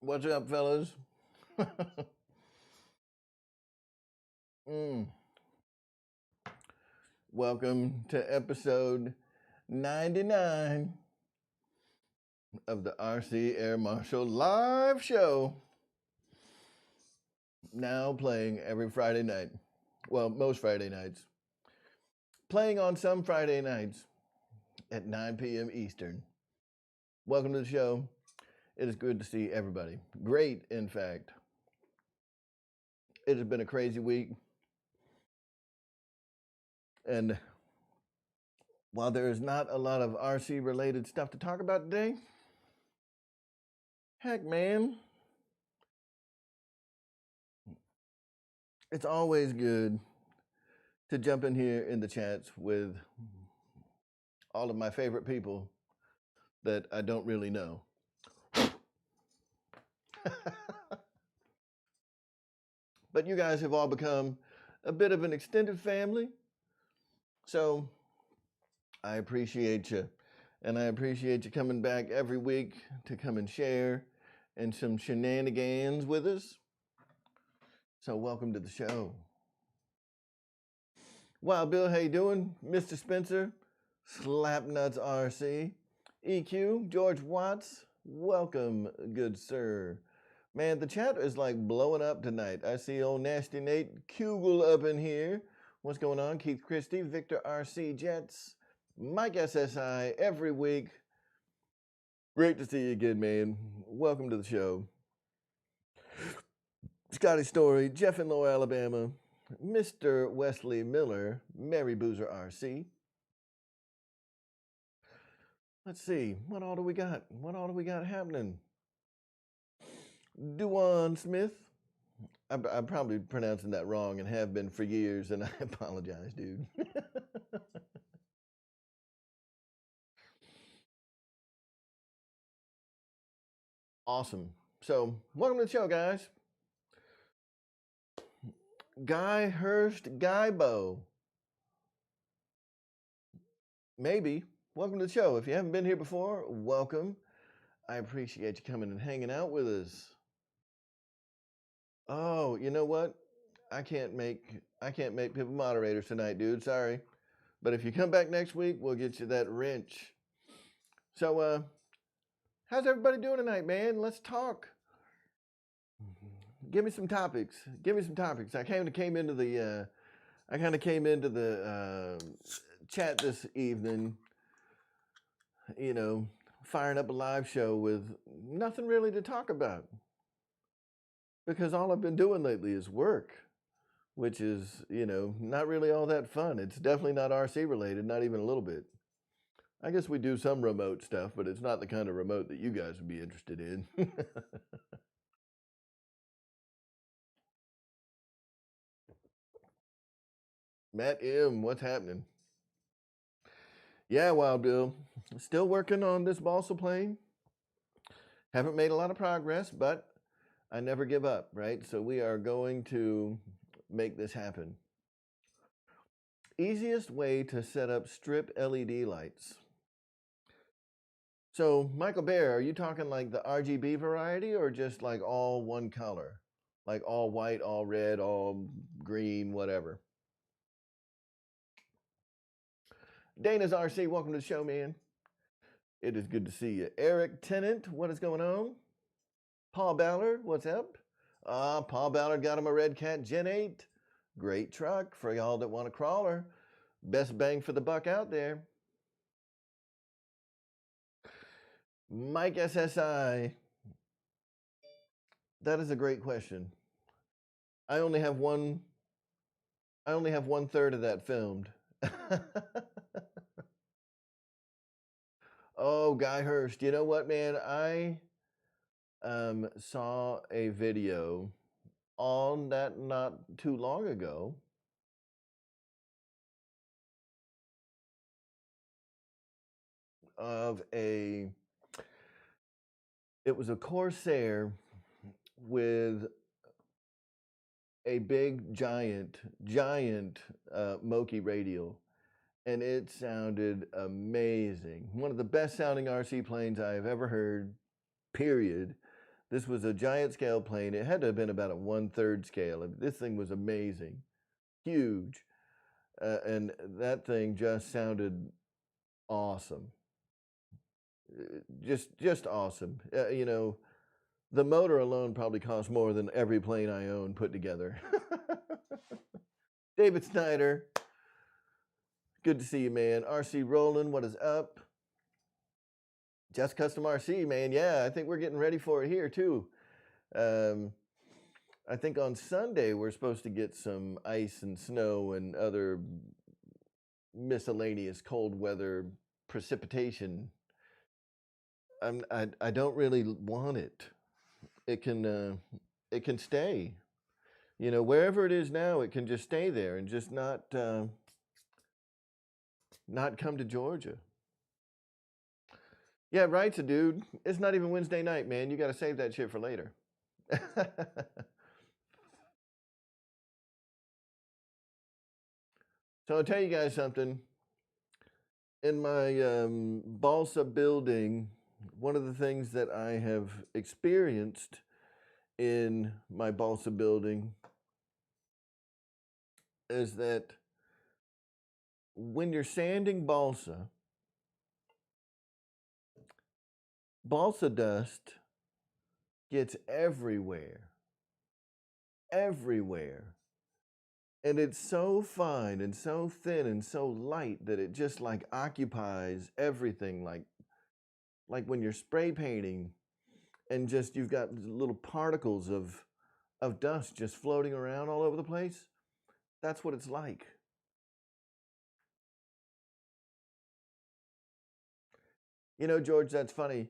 What's up, fellas? Mm. Welcome to episode 99 of the RC Air Marshal live show. Now playing every Friday night. Well, most Friday nights. Playing on some Friday nights at 9 p.m. Eastern. Welcome to the show. It is good to see everybody. Great, in fact. It has been a crazy week. And while there is not a lot of RC related stuff to talk about today, heck, man, it's always good to jump in here in the chats with all of my favorite people that I don't really know. But you guys have all become a bit of an extended family. So I appreciate you. And I appreciate you coming back every week to come and share and some shenanigans with us. So welcome to the show. Wow, Bill, how you doing? Mr. Spencer, Slapnuts RC, EQ, George Watts, welcome, good sir. Man, the chat is like blowing up tonight. I see old Nasty Nate Kugel up in here. What's going on? Keith Christie, Victor RC Jets, Mike SSI every week. Great to see you again, man. Welcome to the show. Scotty Story, Jeff in Lower Alabama, Mr. Wesley Miller, Mary Boozer RC. Let's see, what all do we got? What all do we got happening? Duan Smith. I'm probably pronouncing that wrong and have been for years, and I apologize, dude. Awesome. So, welcome to the show, guys. Guy Hurst Guybo. Maybe. Welcome to the show. If you haven't been here before, welcome. I appreciate you coming and hanging out with us. Oh, you know what? I can't make people moderators tonight, dude. Sorry. But if you come back next week, we'll get you that wrench. So how's everybody doing tonight, man? Let's talk. Give me some topics. I kind of came into the chat this evening, you know, firing up a live show with nothing really to talk about. Because all I've been doing lately is work, which is, you know, not really all that fun. It's definitely not RC related, not even a little bit. I guess we do some remote stuff, but it's not the kind of remote that you guys would be interested in. Matt M., what's happening? Yeah, Wild Bill. Still working on this balsa plane. Haven't made a lot of progress, but I never give up, right? So we are going to make this happen. Easiest way to set up strip LED lights. So, Michael Bear, are you talking like the RGB variety or just like all one color? Like all white, all red, all green, whatever? Dana's RC, welcome to the show, man. It is good to see you. Eric Tennant, what is going on? Paul Ballard, what's up? Paul Ballard got him a Red Cat Gen 8. Great truck for y'all that want a crawler. Best bang for the buck out there. Mike SSI. That is a great question. I only have one third of that filmed. Oh, Guy Hurst. You know what, man? I saw a video on that not too long ago. It was a Corsair with a big giant Moki radial, and it sounded amazing. One of the best sounding RC planes I have ever heard, period. This was a giant scale plane. It had to have been about a 1/3 scale. This thing was amazing, huge. And that thing just sounded awesome. Just awesome. You know, the motor alone probably cost more than every plane I own put together. David Snyder, good to see you, man. RC Roland, what is up? Just Custom RC, man. Yeah, I think we're getting ready for it here too. I think on Sunday we're supposed to get some ice and snow and other miscellaneous cold weather precipitation. I don't really want it. It can stay. You know, wherever it is now, it can just stay there and just not come to Georgia. Yeah, right, so dude. It's not even Wednesday night, man. You got to save that shit for later. So I'll tell you guys something. In my balsa building, one of the things that I have experienced in my balsa building is that when you're sanding balsa dust gets everywhere. Everywhere. And it's so fine and so thin and so light that it just like occupies everything, like when you're spray painting and just you've got little particles of dust just floating around all over the place. That's what it's like. You know, George, that's funny.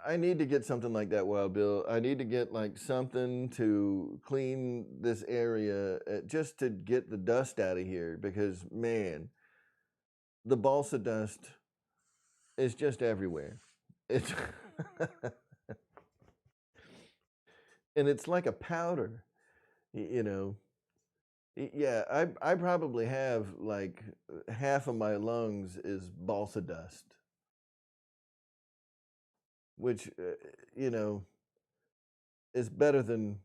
I need to get something like that, Wild Bill. I need to get like something to clean this area just to get the dust out of here because, man, the balsa dust is just everywhere. It's and it's like a powder, you know. Yeah, I probably have like half of my lungs is balsa dust, which, you know, is better than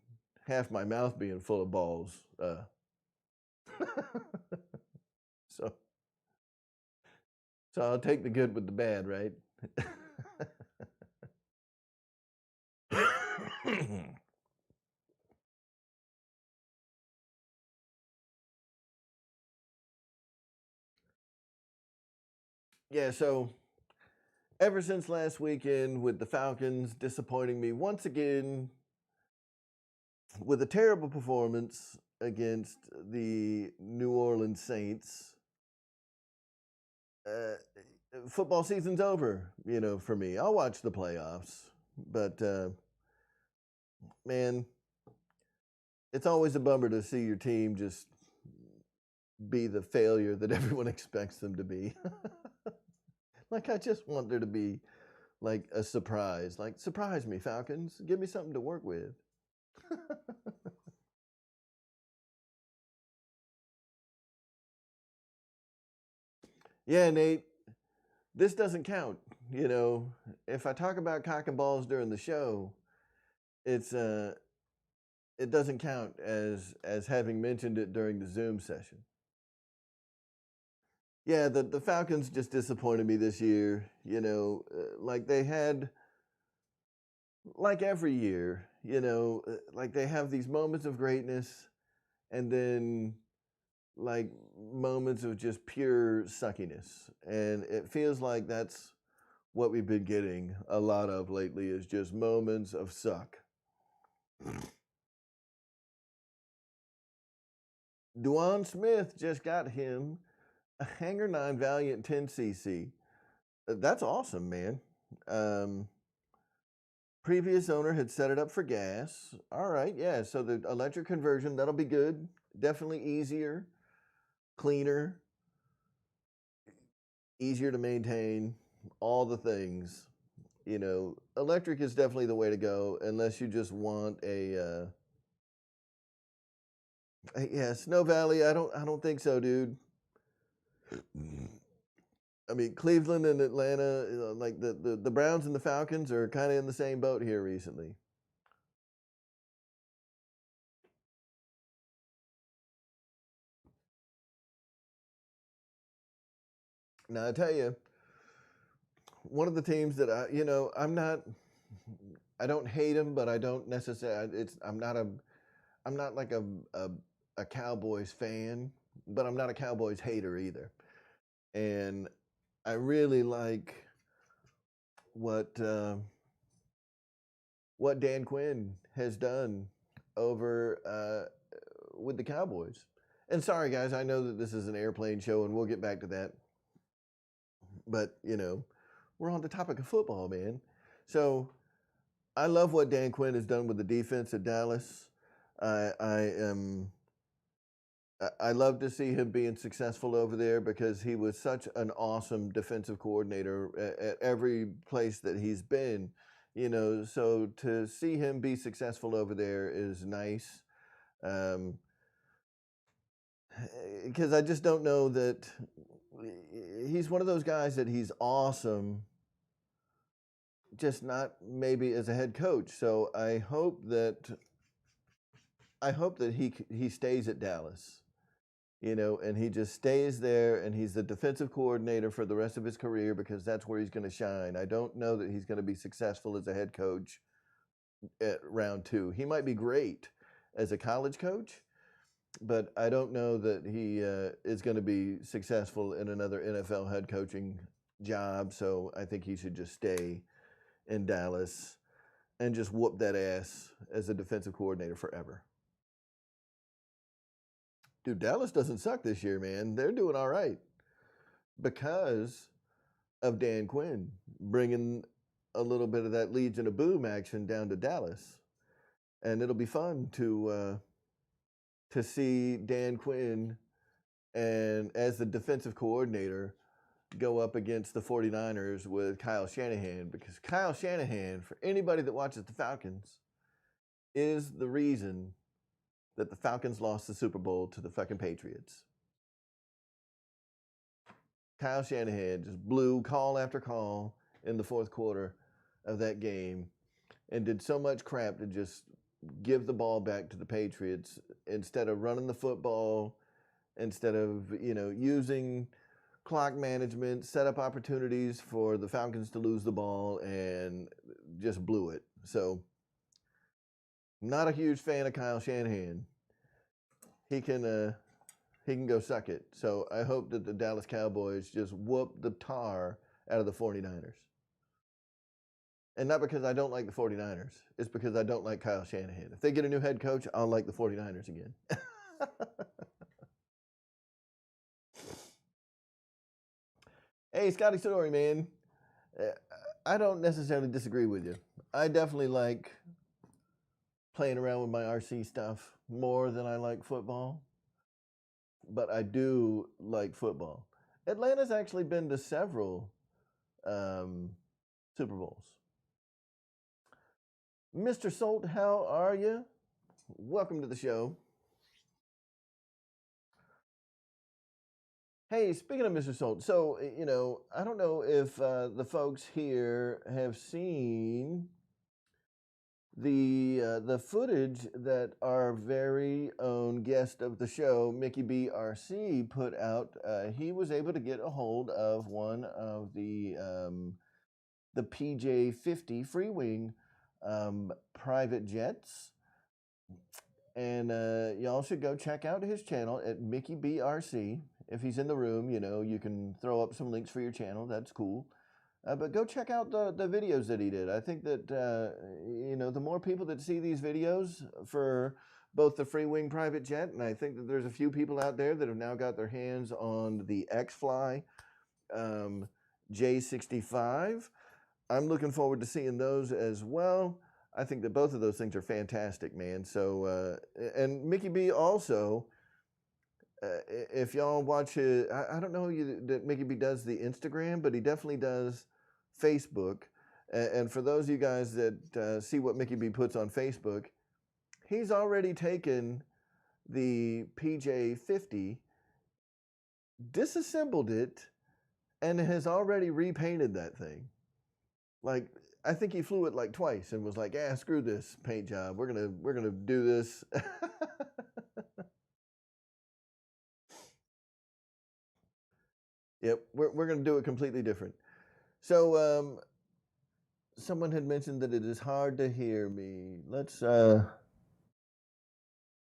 half my mouth being full of balls. So I'll take the good with the bad, right? Yeah, so ever since last weekend with the Falcons disappointing me once again with a terrible performance against the New Orleans Saints, football season's over, you know, for me. I'll watch the playoffs, but man, it's always a bummer to see your team just be the failure that everyone expects them to be. Like, I just want there to be like a surprise. Like, surprise me, Falcons. Give me something to work with. Yeah, Nate, this doesn't count. You know, if I talk about cock and balls during the show, it's it doesn't count as having mentioned it during the Zoom session. Yeah, the Falcons just disappointed me this year. You know, like they had, like every year, you know, like they have these moments of greatness and then like moments of just pure suckiness. And it feels like that's what we've been getting a lot of lately is just moments of suck. Duane Smith just got him a Hanger 9 Valiant 10cc. That's awesome, man. Previous owner had set it up for gas. All right, yeah, so the electric conversion, that'll be good. Definitely easier, cleaner, easier to maintain, all the things. You know, electric is definitely the way to go unless you just want a yeah, Snow Valley, I don't think so, dude. I mean, Cleveland and Atlanta, like the Browns and the Falcons are kind of in the same boat here recently. Now I tell you, one of the teams that I don't hate them, but I don't necessarily. I'm not like a Cowboys fan, but I'm not a Cowboys hater either. And I really like what what Dan Quinn has done over with the Cowboys. And sorry, guys, I know that this is an airplane show, and we'll get back to that. But we're on the topic of football, man. So I love what Dan Quinn has done with the defense at Dallas. I love to see him being successful over there because he was such an awesome defensive coordinator at every place that he's been. So to see him be successful over there is nice. Because I just don't know that he's one of those guys that he's awesome, just not maybe as a head coach. So I hope that he stays at Dallas, and he just stays there, and he's the defensive coordinator for the rest of his career because that's where he's going to shine. I don't know that he's going to be successful as a head coach at round 2. He might be great as a college coach, but I don't know that he is going to be successful in another NFL head coaching job. So I think he should just stay in Dallas and just whoop that ass as a defensive coordinator forever. Dude, Dallas doesn't suck this year, man. They're doing all right because of Dan Quinn bringing a little bit of that Legion of Boom action down to Dallas. And it'll be fun to see Dan Quinn and as the defensive coordinator go up against the 49ers with Kyle Shanahan, because Kyle Shanahan, for anybody that watches the Falcons, is the reason that the Falcons lost the Super Bowl to the fucking Patriots. Kyle Shanahan just blew call after call in the fourth quarter of that game and did so much crap to just give the ball back to the Patriots instead of running the football, instead of, using clock management, set up opportunities for the Falcons to lose the ball, and just blew it. So, not a huge fan of Kyle Shanahan. He can go suck it. So I hope that the Dallas Cowboys just whoop the tar out of the 49ers. And not because I don't like the 49ers. It's because I don't like Kyle Shanahan. If they get a new head coach, I'll like the 49ers again. Hey, Scotty Story, man. I don't necessarily disagree with you. I definitely like playing around with my RC stuff more than I like football. But I do like football. Atlanta's actually been to several Super Bowls. Mr. Salt, how are you? Welcome to the show. Hey, speaking of Mr. Salt, so, I don't know if the folks here have seen the footage that our very own guest of the show, Mickey B. RC, put out. He was able to get a hold of one of the PJ-50 Freewing private jets. And y'all should go check out his channel at Mickey B. RC. If he's in the room, you can throw up some links for your channel. That's cool. But go check out the videos that he did. I think that, the more people that see these videos for both the Freewing private jet, and I think that there's a few people out there that have now got their hands on the X-Fly J65. I'm looking forward to seeing those as well. I think that both of those things are fantastic, man. So, and Mickey B also, if y'all watch his, I don't know that Mickey B does the Instagram, but he definitely does Facebook. And for those of you guys that see what Mickey B puts on Facebook, he's already taken the PJ-50, disassembled it, and has already repainted that thing. Like, I think he flew it like twice and was like, "Yeah, screw this paint job. We're gonna do this." Yep, we're gonna do it completely different. So, someone had mentioned that it is hard to hear me. Let's, I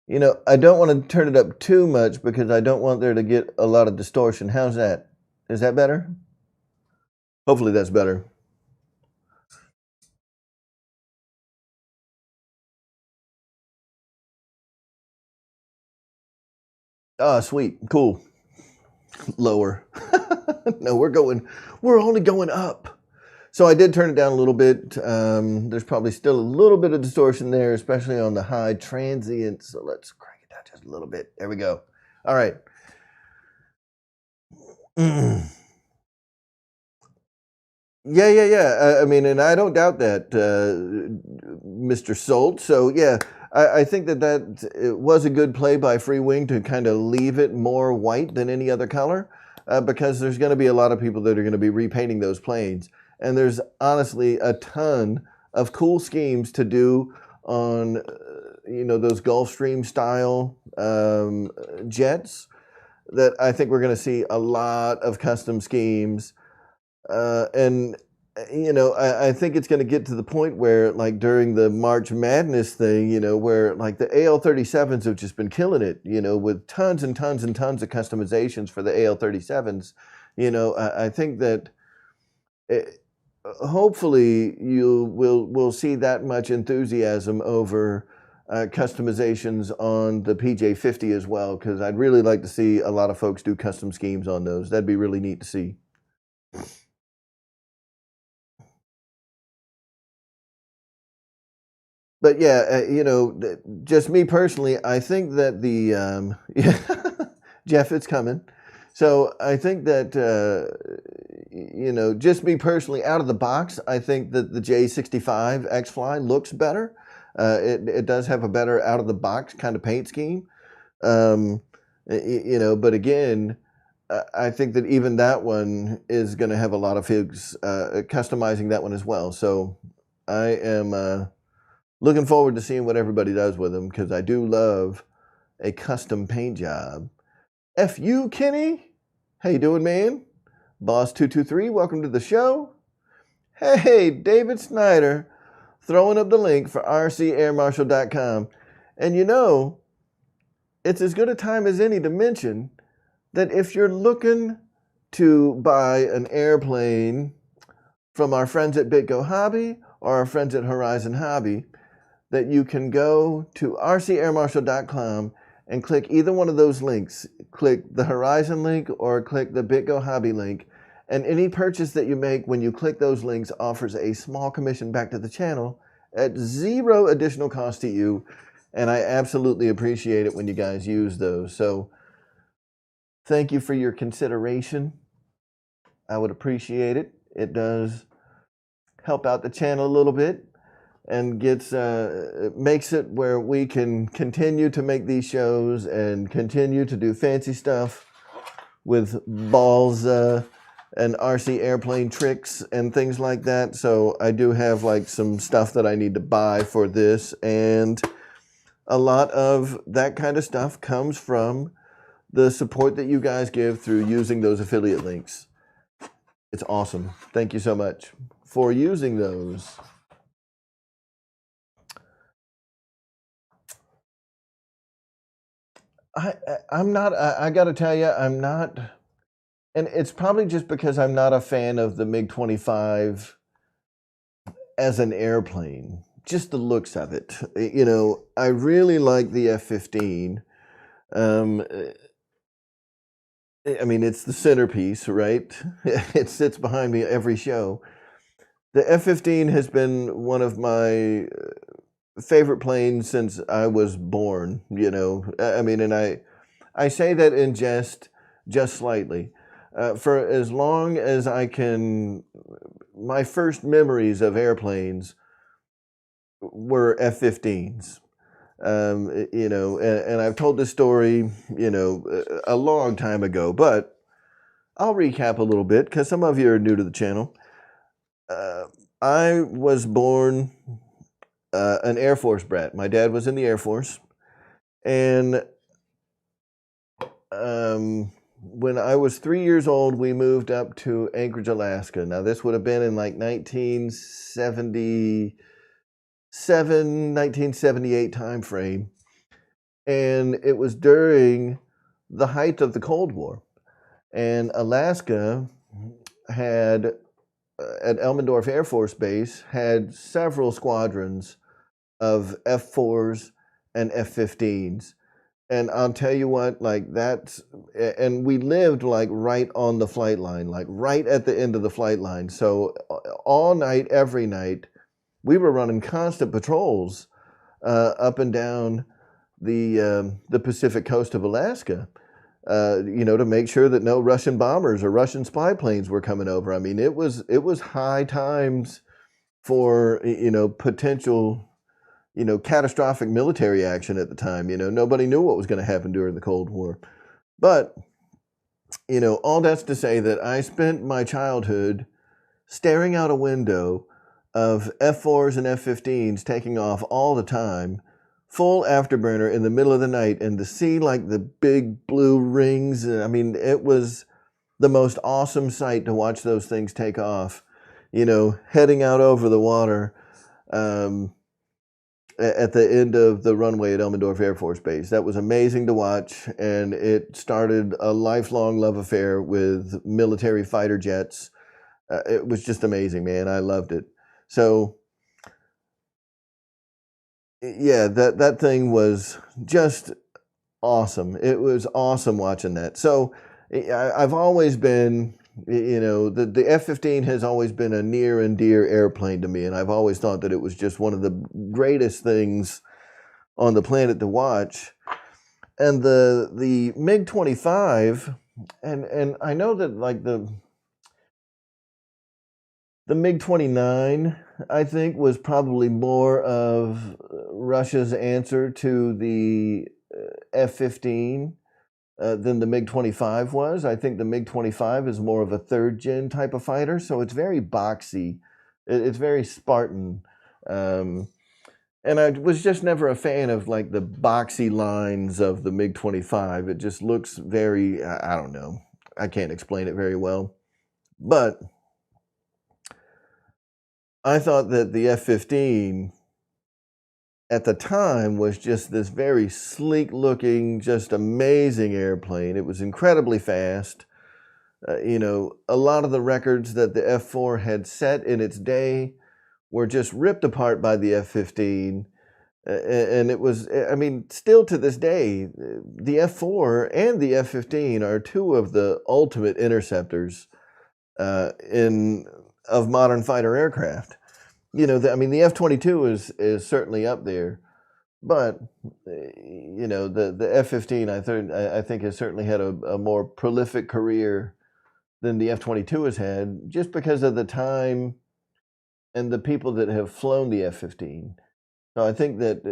don't want to turn it up too much because I don't want there to get a lot of distortion. How's that? Is that better? Hopefully that's better. Ah, sweet, cool. Lower. No, we're only going up. So I did turn it down a little bit. There's probably still a little bit of distortion there, especially on the high transient. So let's crank it down just a little bit. There we go. All right. Yeah. I mean, and I don't doubt that, Mr. Solt. So yeah, I think that it was a good play by Freewing to kind of leave it more white than any other color, because there's going to be a lot of people that are going to be repainting those planes, and there's honestly a ton of cool schemes to do on, those Gulfstream style jets that I think we're going to see a lot of custom schemes. And I think it's going to get to the point where, like, during the March Madness thing, where like the AL-37s have just been killing it, with tons and tons and tons of customizations for the AL-37s. I think that hopefully we'll see that much enthusiasm over customizations on the PJ-50 as well, because I'd really like to see a lot of folks do custom schemes on those. That'd be really neat to see. But yeah, just me personally, I think that Jeff, it's coming. So I think that, just me personally, out of the box, I think that the J65 X-Fly looks better. It does have a better out of the box kind of paint scheme. But again, I think that even that one is going to have a lot of figs customizing that one as well. So I am looking forward to seeing what everybody does with them, because I do love a custom paint job. F you, Kenny. How you doing, man? Boss223, welcome to the show. Hey, David Snyder, throwing up the link for rcairmarshal.com. And it's as good a time as any to mention that if you're looking to buy an airplane from our friends at BitGo Hobby or our friends at Horizon Hobby, that you can go to rcairmarshal.com and click either one of those links. Click the Horizon link or click the BitGo Hobby link. And any purchase that you make when you click those links offers a small commission back to the channel at zero additional cost to you. And I absolutely appreciate it when you guys use those. So thank you for your consideration. I would appreciate it. It does help out the channel a little bit, and makes it where we can continue to make these shows and continue to do fancy stuff with balls and RC airplane tricks and things like that. So I do have like some stuff that I need to buy for this, and a lot of that kind of stuff comes from the support that you guys give through using those affiliate links. It's awesome. Thank you so much for using those. I'm not, I got to tell you, I'm not, and it's probably just because I'm not a fan of the MiG-25 as an airplane, just the looks of it. I really like the F-15. I mean, it's the centerpiece, right? It sits behind me every show. The F-15 has been one of my favorite planes since I was born, I mean, and I say that in jest, just slightly. For as long as I can, my first memories of airplanes were F-15s. And I've told this story, a long time ago, but I'll recap a little bit because some of you are new to the channel. I was born an Air Force brat. My dad was in the Air Force. And when I was 3 years old, we moved up to Anchorage, Alaska. Now, this would have been in like 1977, 1978 time frame. And it was during the height of the Cold War. And Alaska had, at Elmendorf Air Force Base, had several squadrons of F-4s and F-15s. And I'll tell you what, like that's, and we lived like right on the flight line, like right at the end of the flight line. So all night, every night, we were running constant patrols up and down the Pacific coast of Alaska, to make sure that no Russian bombers or Russian spy planes were coming over. I mean, it was high times for, potential, catastrophic military action at the time. Nobody knew what was going to happen during the Cold War. But, all that's to say that I spent my childhood staring out a window of F-4s and F-15s taking off all the time, full afterburner in the middle of the night, and to see like the big blue rings. I mean, it was the most awesome sight to watch those things take off, heading out over the water at the end of the runway at Elmendorf Air Force Base. That was amazing to watch, and it started a lifelong love affair with military fighter jets. It was just amazing, man. I loved it. So yeah, that thing was just awesome. It was awesome watching that. So I've always been, the F-15 has always been a near and dear airplane to me, and I've always thought that it was just one of the greatest things on the planet to watch. And the MiG-25, and I know that like the MiG-29, I think, was probably more of Russia's answer to the F-15 than the MiG-25 was. I think the MiG-25 is more of a third-gen type of fighter, so it's very boxy. It's very Spartan. And I was just never a fan of like the boxy lines of the MiG-25. It just looks very, I don't know. I can't explain it very well. But I thought that the F-15 at the time was just this very sleek looking, just amazing airplane. It was incredibly fast. A lot of the records that the F-4 had set in its day were just ripped apart by the F-15. And it was, I mean, still to this day, the F-4 and the F-15 are two of the ultimate interceptors of modern fighter aircraft. The F-22 is certainly up there, but the F-15 I think has certainly had a more prolific career than the F-22 has had, just because of the time and the people that have flown the F-15. So I think that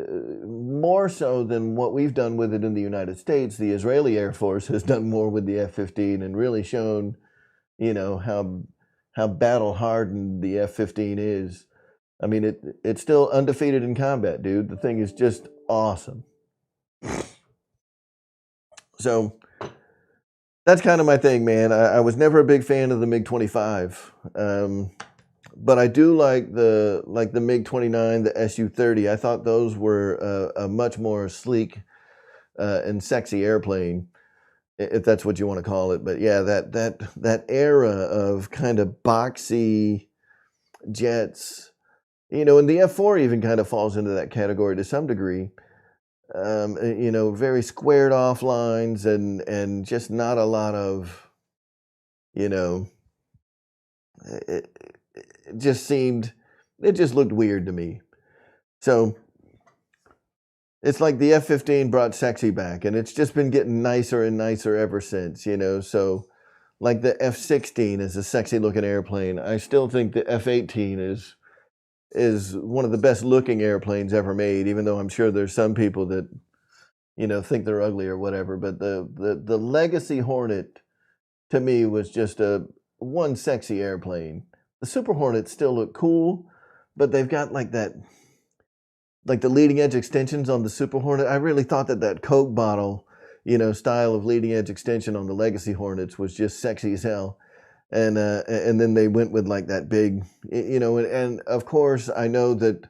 more so than what we've done with it in the United States, the Israeli Air Force has done more with the F-15 and really shown, how battle hardened the F-15 is. I mean, it's still undefeated in combat, dude. The thing is just awesome. So that's kind of my thing, man. I was never a big fan of the MiG-25, but I do like the MiG-29, the Su-30. I thought those were a much more sleek and sexy airplane, if that's what you want to call it. But yeah, that era of kind of boxy jets. And the F-4 even kind of falls into that category to some degree. Very squared off lines and just not a lot of, it just looked weird to me. So it's like the F-15 brought sexy back, and it's just been getting nicer and nicer ever since, So like the F-16 is a sexy looking airplane. I still think the F-18 is one of the best looking airplanes ever made, even though I'm sure there's some people that, think they're ugly or whatever. But the Legacy Hornet, to me was just one sexy airplane. The Super Hornets still look cool, but they've got like that, like the leading edge extensions on the Super Hornet. I really thought that Coke bottle, style of leading edge extension on the Legacy Hornets was just sexy as hell. And then they went with like that big, and of course I know that,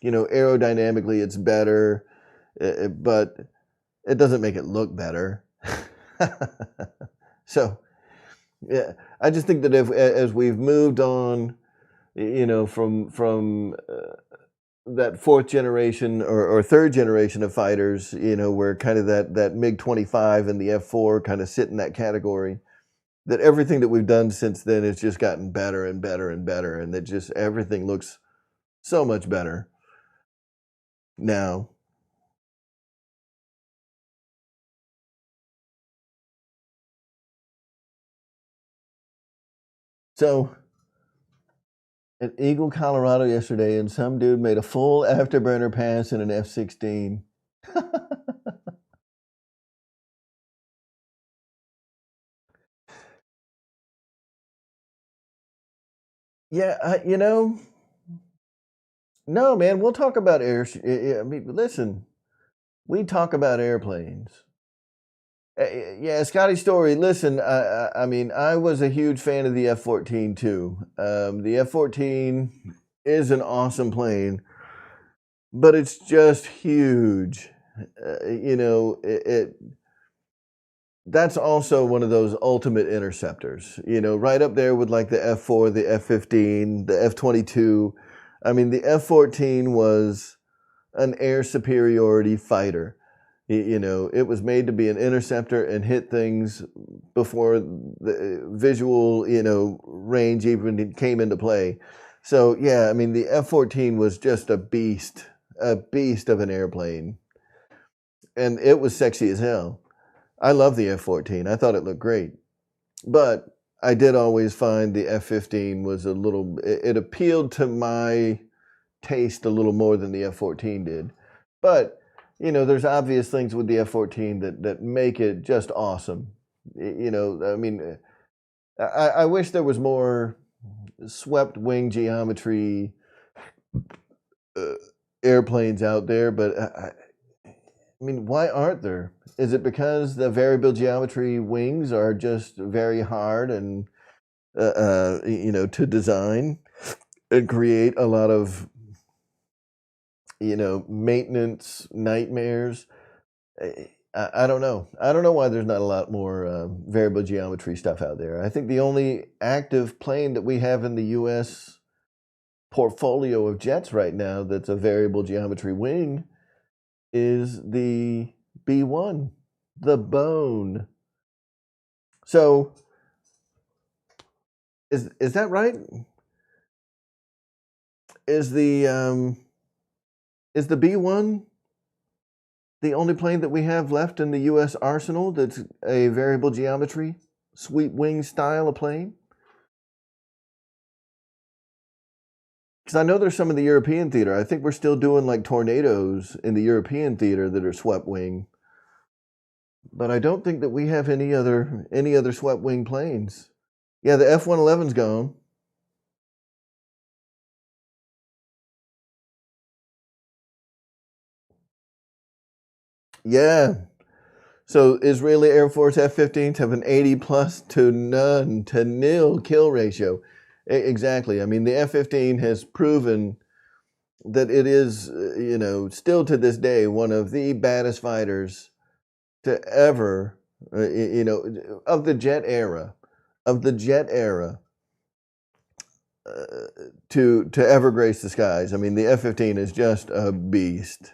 aerodynamically it's better, but it doesn't make it look better. So, yeah, I just think that as we've moved on, from that fourth generation or third generation of fighters, where kind of that MiG-25 and the F-4 kind of sit in that category, that everything that we've done since then has just gotten better and better and better, and that just everything looks so much better now. So at Eagle, Colorado yesterday, and some dude made a full afterburner pass in an F-16. Yeah, no, man, we'll talk about I mean, listen, we talk about airplanes. Yeah, Scotty Story. Listen, I mean, I was a huge fan of the F-14 too. The F-14 is an awesome plane, but it's just huge. That's also one of those ultimate interceptors. Right up there with like the F-4, the F-15, the F-22. I mean, the F-14 was an air superiority fighter. It was made to be an interceptor and hit things before the visual, range even came into play. So yeah, I mean, the F-14 was just a beast of an airplane, and it was sexy as hell. I love the F-14. I thought it looked great, but I did always find the F-15 was it appealed to my taste a little more than the F-14 did. But there's obvious things with the F-14 that make it just awesome. I mean, I wish there was more swept wing geometry airplanes out there, but I mean, why aren't there? Is it because the variable geometry wings are just very hard and to design and create a lot of maintenance nightmares? I don't know. I don't know why there's not a lot more variable geometry stuff out there. I think the only active plane that we have in the U.S. portfolio of jets right now that's a variable geometry wing is the B-1, the Bone. So is that right? Is the B-1 the only plane that we have left in the U.S. arsenal that's a variable geometry sweep wing style of plane? Because I know there's some in the European theater. I think we're still doing like Tornadoes in the European theater that are swept wing. But I don't think that we have any other swept wing planes. Yeah, the F-111's gone. Yeah. So Israeli Air Force F-15s have an 80 plus to none to nil kill ratio. Exactly. I mean, the F-15 has proven that it is, still to this day, one of the baddest fighters to ever, of the jet era, to ever grace the skies. I mean, the F-15 is just a beast.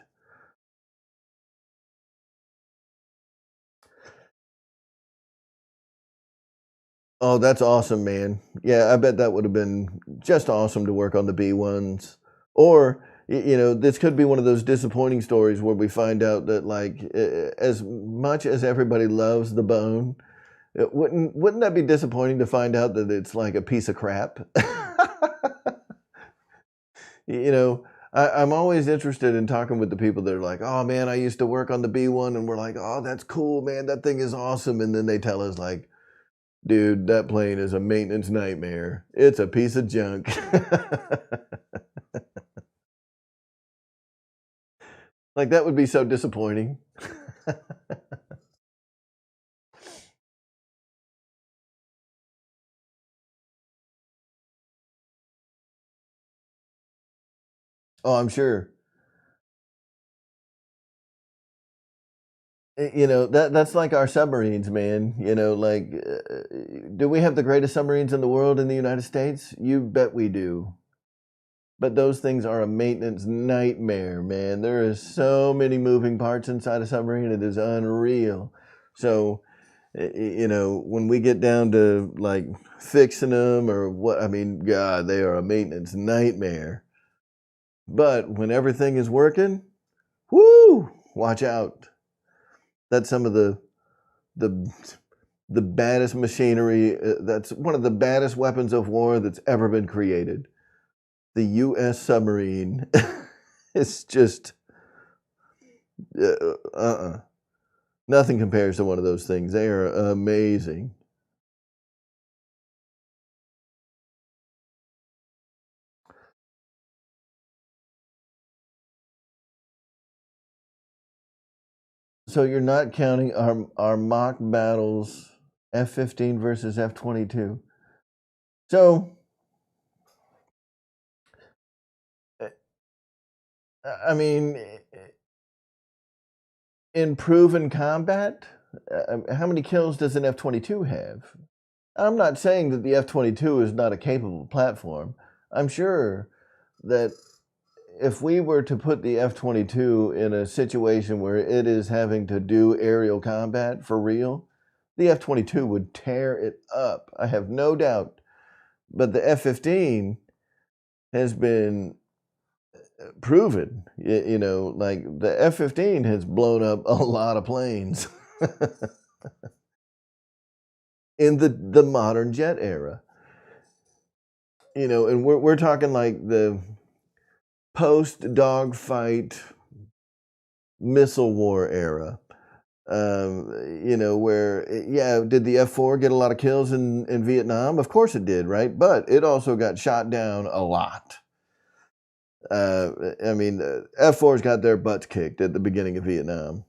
Oh, that's awesome, man. Yeah, I bet that would have been just awesome to work on the B-1s. Or, this could be one of those disappointing stories where we find out that, like, as much as everybody loves the Bone, wouldn't that be disappointing to find out that it's like a piece of crap? I'm always interested in talking with the people that are like, oh man, I used to work on the B-1, and we're like, oh, that's cool, man, that thing is awesome. And then they tell us like, Dude, that plane is a maintenance nightmare. It's a piece of junk. Like, that would be so disappointing. Oh, I'm sure. You know, that's like our submarines, man. You know, like, do we have the greatest submarines in the world in the United States? You bet we do. But those things are a maintenance nightmare, man. There is so many moving parts inside a submarine, it is unreal. So, you know, when we get down to like fixing them or what, I mean, God, they are a maintenance nightmare. But when everything is working, whoo, watch out. That's some of the the baddest machinery. That's one of the baddest weapons of war that's ever been created. The U.S. submarine. It's just nothing compares to one of those things. They are amazing. So you're not counting our mock battles, F-15 versus F-22. So, I mean, in proven combat, how many kills does an F-22 have? I'm not saying that the F-22 is not a capable platform. I'm sure that if we were to put the F-22 in a situation where it is having to do aerial combat for real, the F-22 would tear it up. I have no doubt. But the F-15 has been proven. You know, like the F-15 has blown up a lot of planes in the modern jet era. You know, and we're talking like the post dogfight missile war era. You know, where yeah, did the F4 get a lot of kills in Vietnam? Of course it did, right? But it also got shot down a lot. I mean, F4's got their butts kicked at the beginning of Vietnam.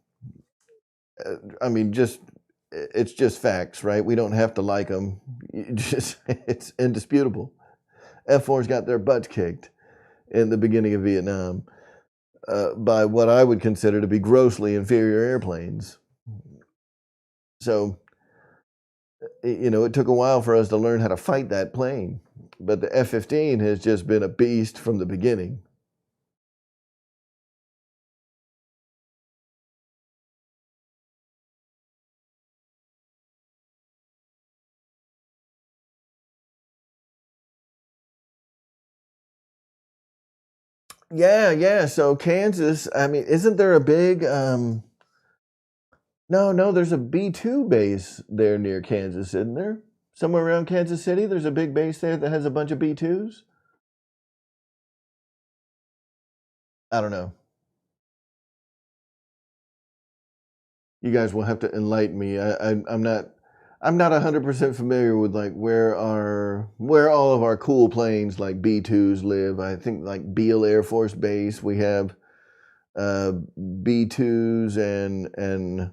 I mean, just it's just facts, right? We don't have to like them. Just it's indisputable. F4's got their butts kicked in the beginning of Vietnam by what I would consider to be grossly inferior airplanes. So, you know, it took a while for us to learn how to fight that plane, but the F-15 has just been a beast from the beginning. Yeah, yeah. So Kansas, I mean, isn't there a big no, there's a B2 base there near Kansas, isn't there? Somewhere around Kansas City, there's a big base there that has a bunch of B2s. I don't know. You guys will have to enlighten me. I'm not 100% familiar with like where all of our cool planes like B2s live. I think like Beale Air Force Base, we have B2s and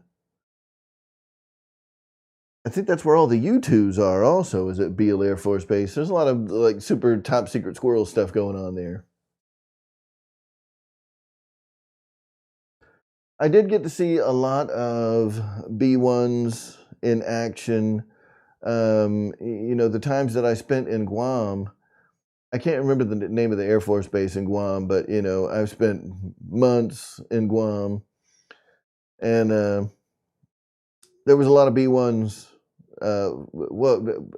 I think that's where all the U2s are also, is at Beale Air Force Base. There's a lot of like super top secret squirrel stuff going on there. I did get to see a lot of B1s in action. You know, the times that I spent in Guam, I can't remember the name of the Air Force base in Guam, but you know, I've spent months in Guam, and there was a lot of B1s. Well,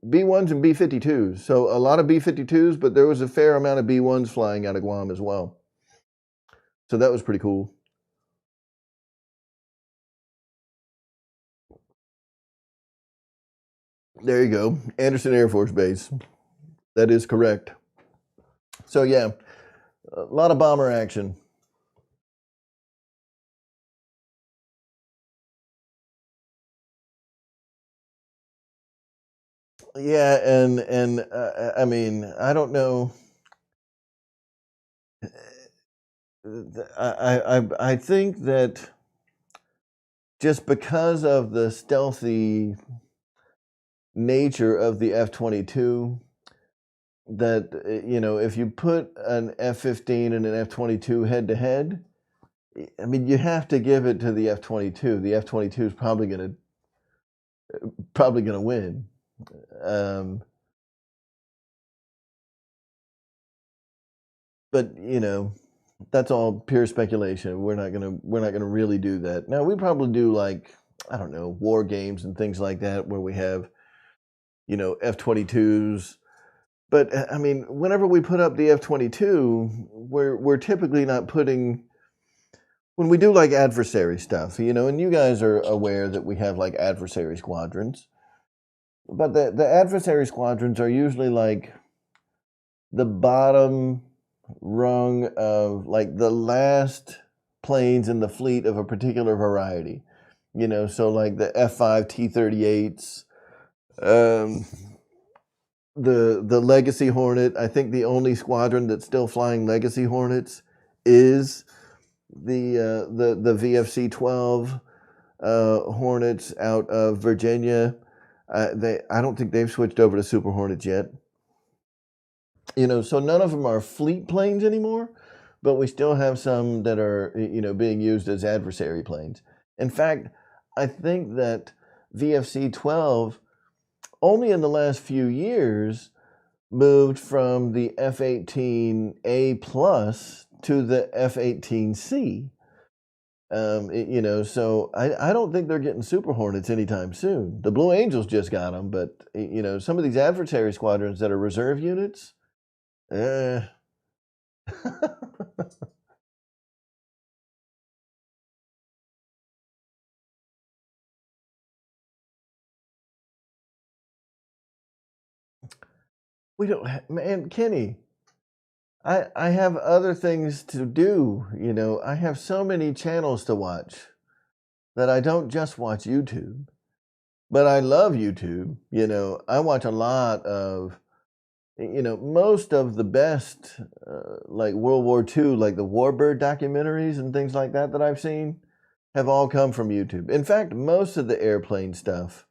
B1s and B-52s. So a lot of B-52s, but there was a fair amount of B1s flying out of Guam as well. So that was pretty cool. There you go, Anderson Air Force Base. That is correct. So yeah, a lot of bomber action. Yeah, and I mean, I don't know. I think that just because of the stealthy nature of the F-22, that if you put an F-15 and an F-22 head to head, I mean, you have to give it to the F-22. The F-22 is probably gonna win. Um, but that's all pure speculation. We're not gonna really do that. Now we probably do, like, I don't know, war games and things like that where we have F-22s. But I mean, whenever we put up the F-22, we're typically not putting, when we do like adversary stuff, and you guys are aware that we have like adversary squadrons, but the adversary squadrons are usually like the bottom rung of like the last planes in the fleet of a particular variety. So like the F-5 T-38s, um, the Legacy Hornet. I think the only squadron that's still flying Legacy Hornets is the VFC-12 Hornets out of Virginia. I don't think they've switched over to Super Hornets yet. So none of them are fleet planes anymore, but we still have some that are being used as adversary planes. In fact, I think that VFC-12 only in the last few years moved from the F-18A plus to the F-18C. So I don't think they're getting Super Hornets anytime soon. The Blue Angels just got them, but some of these adversary squadrons that are reserve units, we don't, man, Kenny. I have other things to do. I have so many channels to watch that I don't just watch YouTube. But I love YouTube. I watch a lot of, most of the best, like World War II, like the Warbird documentaries and things like that I've seen, have all come from YouTube. In fact, most of the airplane stuff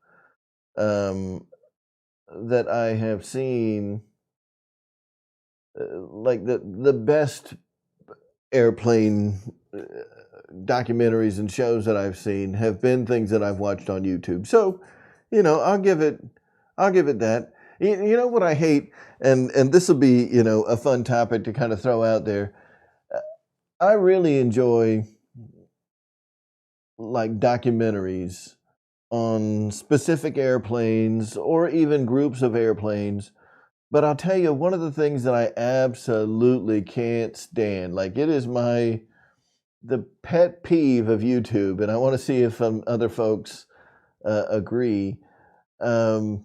that I have seen, like the best airplane documentaries and shows that I've seen, have been things that I've watched on YouTube. So, I'll give it that. You know what I hate, and this will be a fun topic to kind of throw out there. I really enjoy like documentaries on specific airplanes or even groups of airplanes. But I'll tell you, one of the things that I absolutely can't stand, like it is the pet peeve of YouTube, and I want to see if other folks agree. How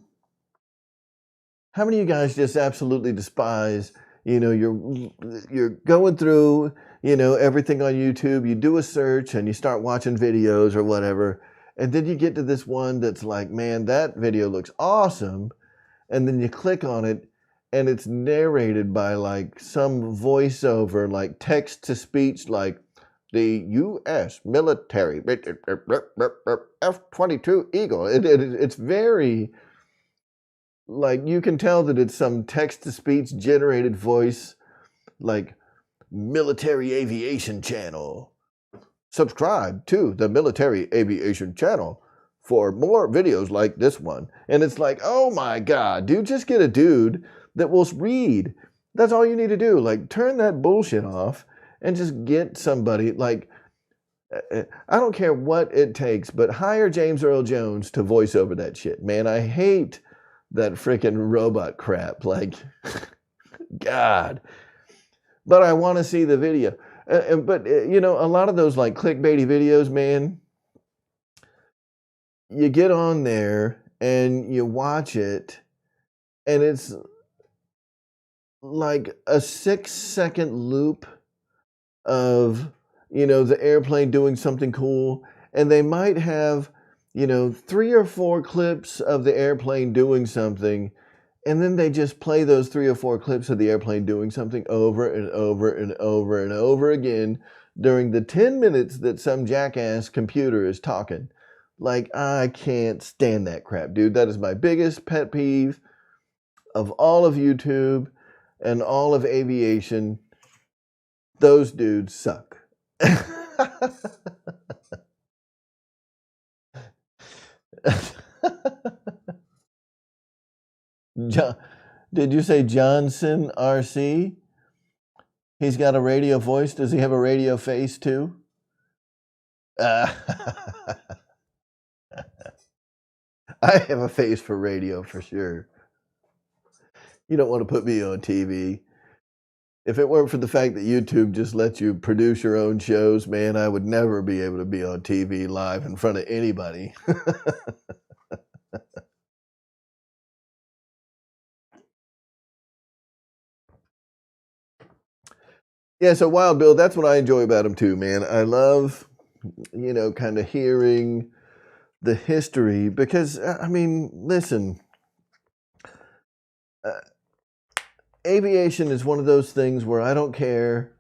many of you guys just absolutely despise, you're going through, everything on YouTube, you do a search and you start watching videos or whatever, and then you get to this one that's like, man, that video looks awesome, and then you click on it and it's narrated by like some voiceover, like text to speech, like the U.S. military F-22 Eagle. It's very, like, you can tell that it's some text-to-speech generated voice, like military aviation channel. Subscribe to the military aviation channel for more videos like this one. And it's like, oh my God, dude, just get a dude that will read. That's all you need to do. Like, turn that bullshit off and just get somebody, like, I don't care what it takes, but hire James Earl Jones to voice over that shit. Man, I hate that freaking robot crap. Like, God. But I want to see the video. But a lot of those like clickbaity videos, man, you get on there and you watch it, and it's like a 6-second loop of, the airplane doing something cool. And they might have, 3 or 4 clips of the airplane doing something, and then they just play those 3 or 4 clips of the airplane doing something over and over and over and over again during the 10 minutes that some jackass computer is talking. Like, I can't stand that crap, dude. That is my biggest pet peeve of all of YouTube and all of aviation. Those dudes suck. John, did you say Johnson RC? He's got a radio voice. Does he have a radio face too? I have a face for radio for sure. You don't want to put me on TV. If it weren't for the fact that YouTube just lets you produce your own shows, man, I would never be able to be on TV live in front of anybody. Yeah, so Wild Bill, that's what I enjoy about him too, man. I love, kind of hearing the history because, I mean, listen, aviation is one of those things where I don't care,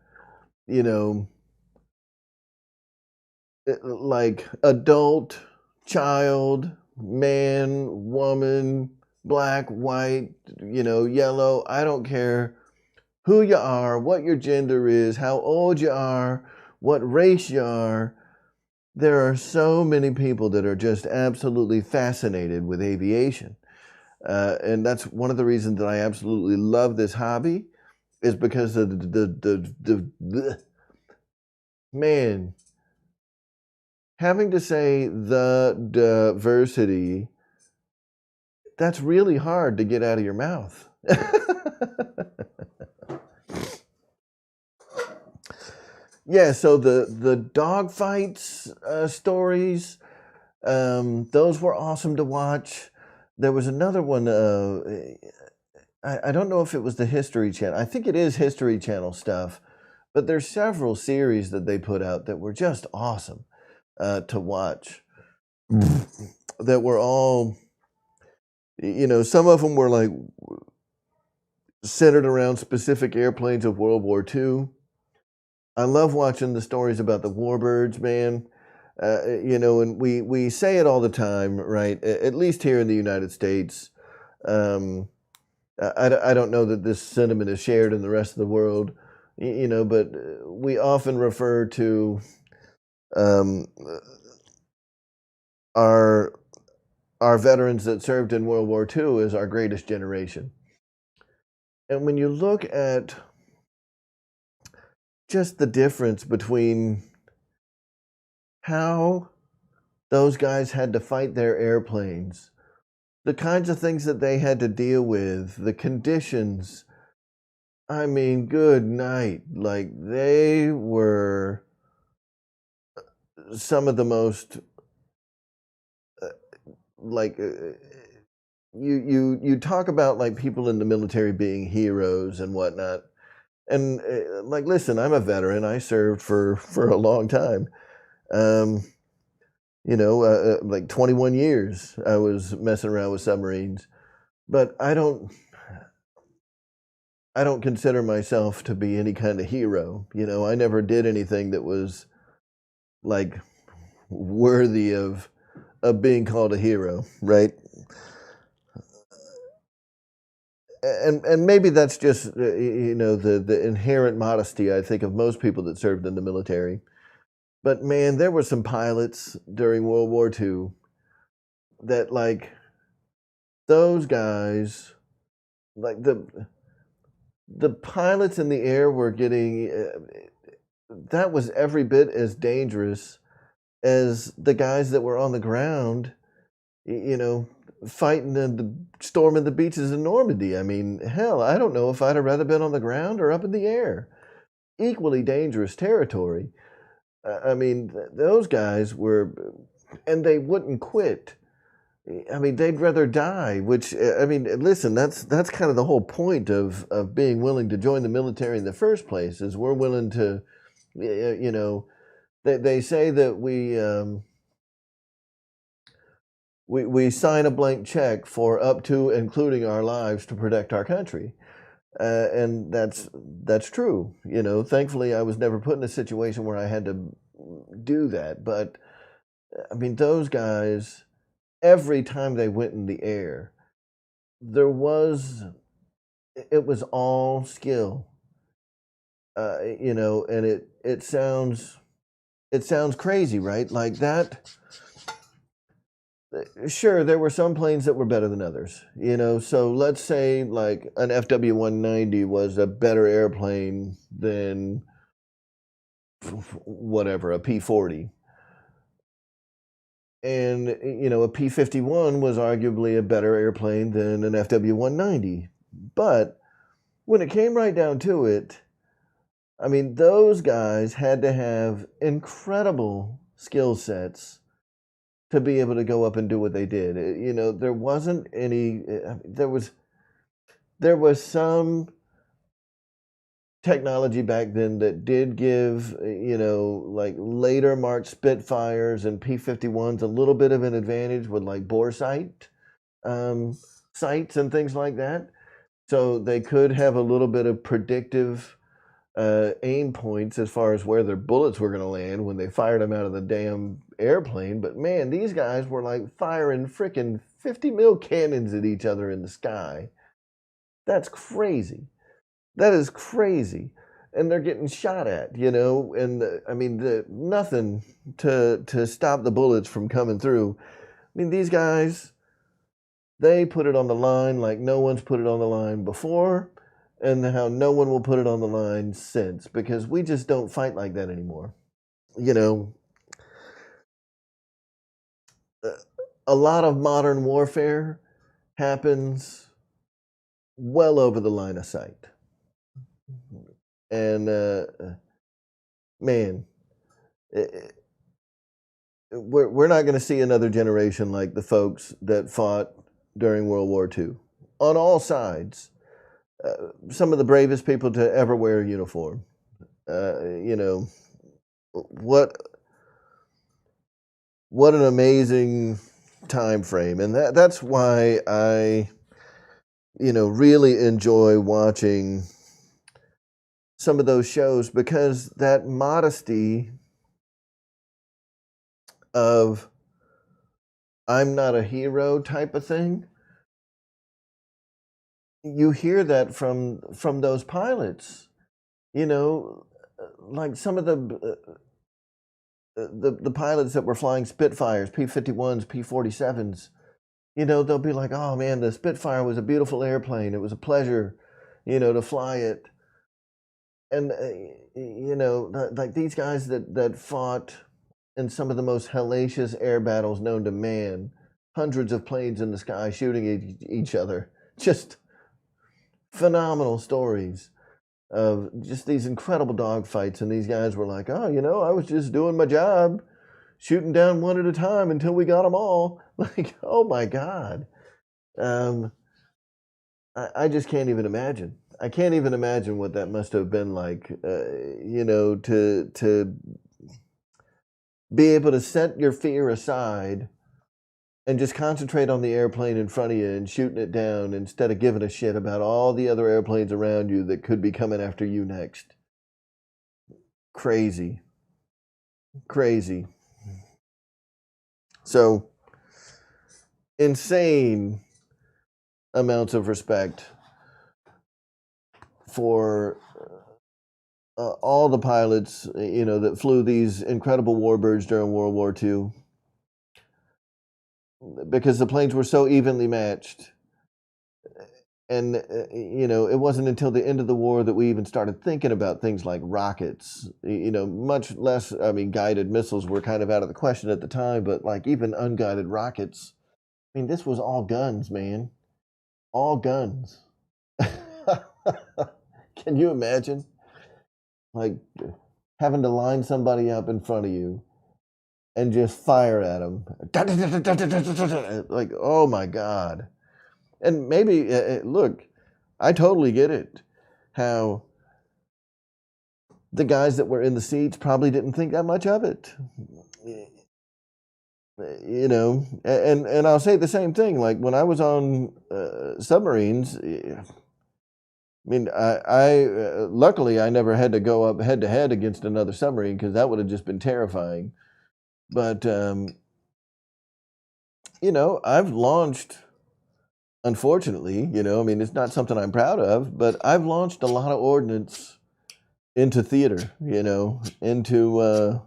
like adult, child, man, woman, black, white, yellow. I don't care who you are, what your gender is, how old you are, what race you are. There are so many people that are just absolutely fascinated with aviation. And that's one of the reasons that I absolutely love this hobby is because of the man, having to say the diversity, that's really hard to get out of your mouth. Yeah, so the dogfights stories, those were awesome to watch. There was another one, I don't know if it was the History Channel. I think it is History Channel stuff, but there's several series that they put out that were just awesome to watch. That were all, some of them were like centered around specific airplanes of World War II. I love watching the stories about the warbirds, man. And we say it all the time, right? At least here in the United States. I don't know that this sentiment is shared in the rest of the world, but we often refer to our veterans that served in World War II as our greatest generation. And when you look at just the difference between how those guys had to fight their airplanes, the kinds of things that they had to deal with, the conditions, I mean, good night. Like, they were some of the most, you talk about like people in the military being heroes and whatnot. And listen, I'm a veteran. I served for a long time. Like 21 years I was messing around with submarines. But I don't consider myself to be any kind of hero. I never did anything that was like worthy of being called a hero, right? And maybe that's just the inherent modesty, I think, of most people that served in the military. But man, there were some pilots during World War II that, like, those guys, like the pilots in the air were getting that was every bit as dangerous as the guys that were on the ground, fighting in the storm in the beaches in Normandy. I mean, hell, I don't know if I'd have rather been on the ground or up in the air. Equally dangerous territory. I mean, those guys were, and they wouldn't quit. I mean, they'd rather die, which, I mean, listen, that's kind of the whole point of being willing to join the military in the first place, is we're willing to, they say that we sign a blank check for up to including our lives to protect our country. And that's true. You know, thankfully, I was never put in a situation where I had to do that. But I mean, those guys, every time they went in the air, it was all skill. You know, and it sounds crazy, right? Like that. Sure, there were some planes that were better than others, you know. So let's say like an FW-190 was a better airplane than whatever, a P-40. And, you know, a P-51 was arguably a better airplane than an FW-190. But when it came right down to it, I mean, those guys had to have incredible skill sets to be able to go up and do what they did. You know, there wasn't any, there was some technology back then that did give, you know, like later Mark Spitfires and P-51s a little bit of an advantage with like bore sight sights and things like that. So they could have a little bit of predictive aim points as far as where their bullets were going to land when they fired them out of the damn airplane. But man, these guys were like firing freaking 50 mil cannons at each other in the sky. That's crazy. That is crazy. And they're getting shot at, you know, and I mean, nothing to stop the bullets from coming through. I mean, these guys, they put it on the line like no one's put it on the line before, and how no one will put it on the line since, because we just don't fight like that anymore. You know, a lot of modern warfare happens well over the line of sight. And man, we're not going to see another generation like the folks that fought during World War II on all sides. Some of the bravest people to ever wear a uniform. You know, what an amazing time frame. And that's why I, you know, really enjoy watching some of those shows, because that modesty of I'm not a hero type of thing, you hear that from those pilots. You know, like some of the pilots that were flying Spitfires, P-51s, P-47s, you know, they'll be like, oh man, the Spitfire was a beautiful airplane. It was a pleasure, you know, to fly it. And, you know, like these guys that fought in some of the most hellacious air battles known to man, hundreds of planes in the sky shooting each other, just phenomenal stories of just these incredible dogfights. And these guys were like, oh, you know, I was just doing my job, shooting down one at a time until we got them all. Like, oh my God. I just can't even imagine. I can't even imagine what that must have been like, you know, to be able to set your fear aside and just concentrate on the airplane in front of you and shooting it down instead of giving a shit about all the other airplanes around you that could be coming after you next. Crazy. Crazy. So, insane amounts of respect for all the pilots, you know, that flew these incredible warbirds during World War II, because the planes were so evenly matched. And, you know, it wasn't until the end of the war that we even started thinking about things like rockets, you know, much less, I mean, guided missiles were kind of out of the question at the time, but like even unguided rockets. I mean, this was all guns, man. All guns. Can you imagine? Like having to line somebody up in front of you and just fire at them. Like, oh my God. And maybe, look, I totally get it. How the guys that were in the seats probably didn't think that much of it. You know, and I'll say the same thing. Like when I was on submarines, I mean, I luckily I never had to go up head to head against another submarine because that would have just been terrifying. But you know, I've launched. Unfortunately, you know, I mean, it's not something I'm proud of, but I've launched a lot of ordnance into theater. You know, into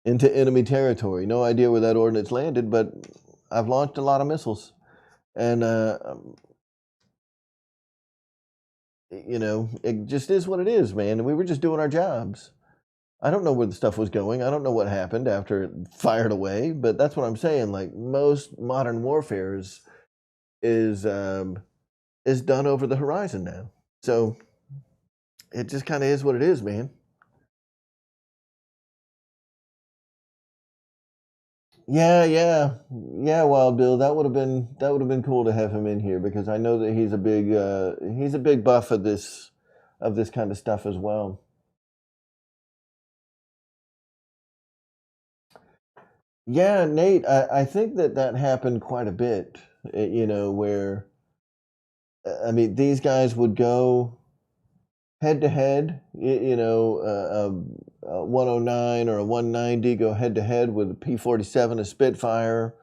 enemy territory. No idea where that ordnance landed, but I've launched a lot of missiles, and you know, it just is what it is, man. And we were just doing our jobs. I don't know where the stuff was going. I don't know what happened after it fired away, but that's what I'm saying. Like most modern warfare is is done over the horizon now. So it just kind of is what it is, man. Yeah, yeah, yeah. Wild Bill, that would have been cool to have him in here because I know that he's a big buff of this kind of stuff as well. Yeah, Nate, I think that that happened quite a bit. You know, where I mean, these guys would go head to head. You know, a 109 or a 190 go head to head with a P-47, a Spitfire,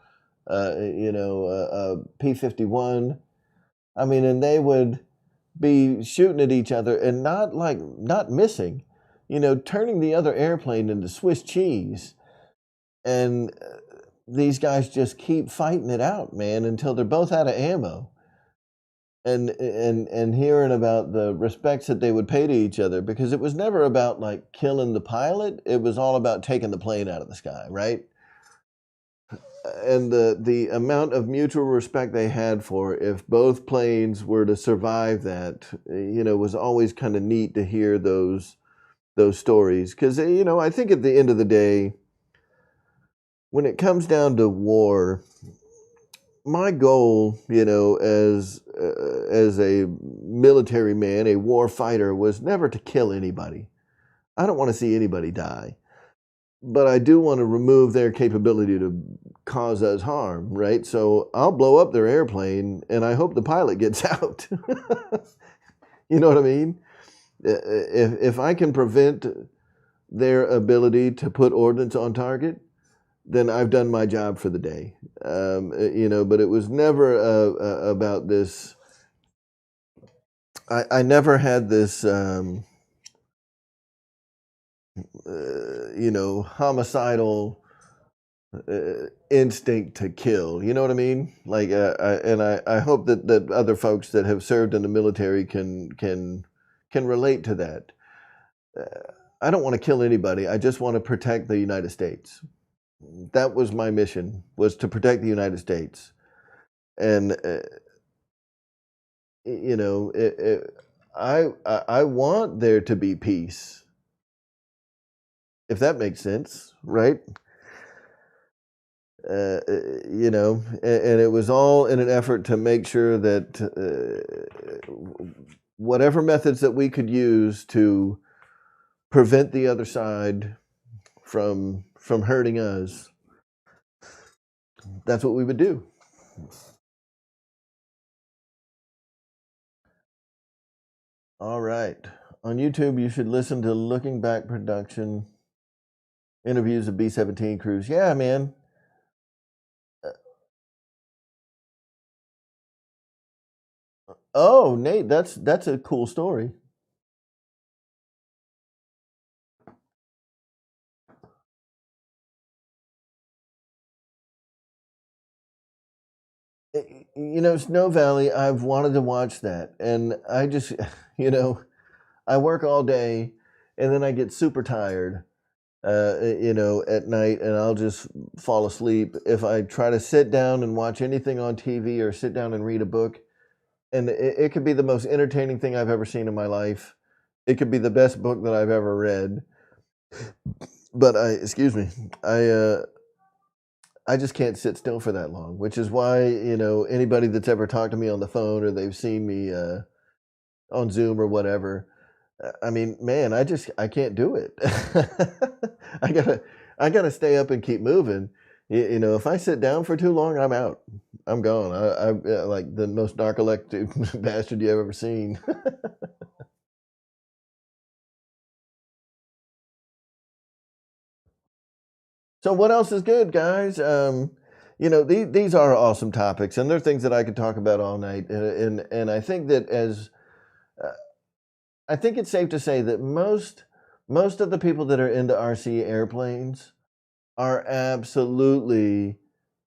you know, a P-51. I mean, and they would be shooting at each other and not missing, you know, turning the other airplane into Swiss cheese. And these guys just keep fighting it out, man, until they're both out of ammo. And hearing about the respects that they would pay to each other because it was never about like killing the pilot. It was all about taking the plane out of the sky, right? And the amount of mutual respect they had for if both planes were to survive that, you know, was always kind of neat to hear those stories because you know I think at the end of the day, when it comes down to war, my goal, you know, as a military man, a war fighter, was never to kill anybody. I don't want to see anybody die, but I do want to remove their capability to cause us harm, right? So I'll blow up their airplane, and I hope the pilot gets out. You know what I mean? If I can prevent their ability to put ordnance on target, then I've done my job for the day. You know, but it was never about this. I never had this, you know, homicidal instinct to kill. You know what I mean? Like, I hope that other folks that have served in the military can relate to that. Uh, I don't want to kill anybody. I just want to protect the United States. That was my mission, was to protect the United States. And you know, I want there to be peace, if that makes sense, right? You know, and it was all in an effort to make sure that whatever methods that we could use to prevent the other side from hurting us, that's what we would do. All right. On YouTube, you should listen to Looking Back Production interviews of B-17 crews. Yeah, man. Oh, Nate, that's a cool story. You know, Snow Valley, I've wanted to watch that. And I just, you know, I work all day and then I get super tired, you know, at night and I'll just fall asleep. If I try to sit down and watch anything on TV or sit down and read a book, and it could be the most entertaining thing I've ever seen in my life. It could be the best book that I've ever read. But excuse me, I just can't sit still for that long, which is why, you know, anybody that's ever talked to me on the phone or they've seen me on Zoom or whatever, I mean, man, I can't do it. I gotta I gotta stay up and keep moving. You know, if I sit down for too long, I'm out. I'm gone. I'm like the most narcoleptic bastard you ever seen. So what else is good, guys? You know, these are awesome topics, and they're things that I could talk about all night. And I think that uh, I think it's safe to say that most of the people that are into RC airplanes are absolutely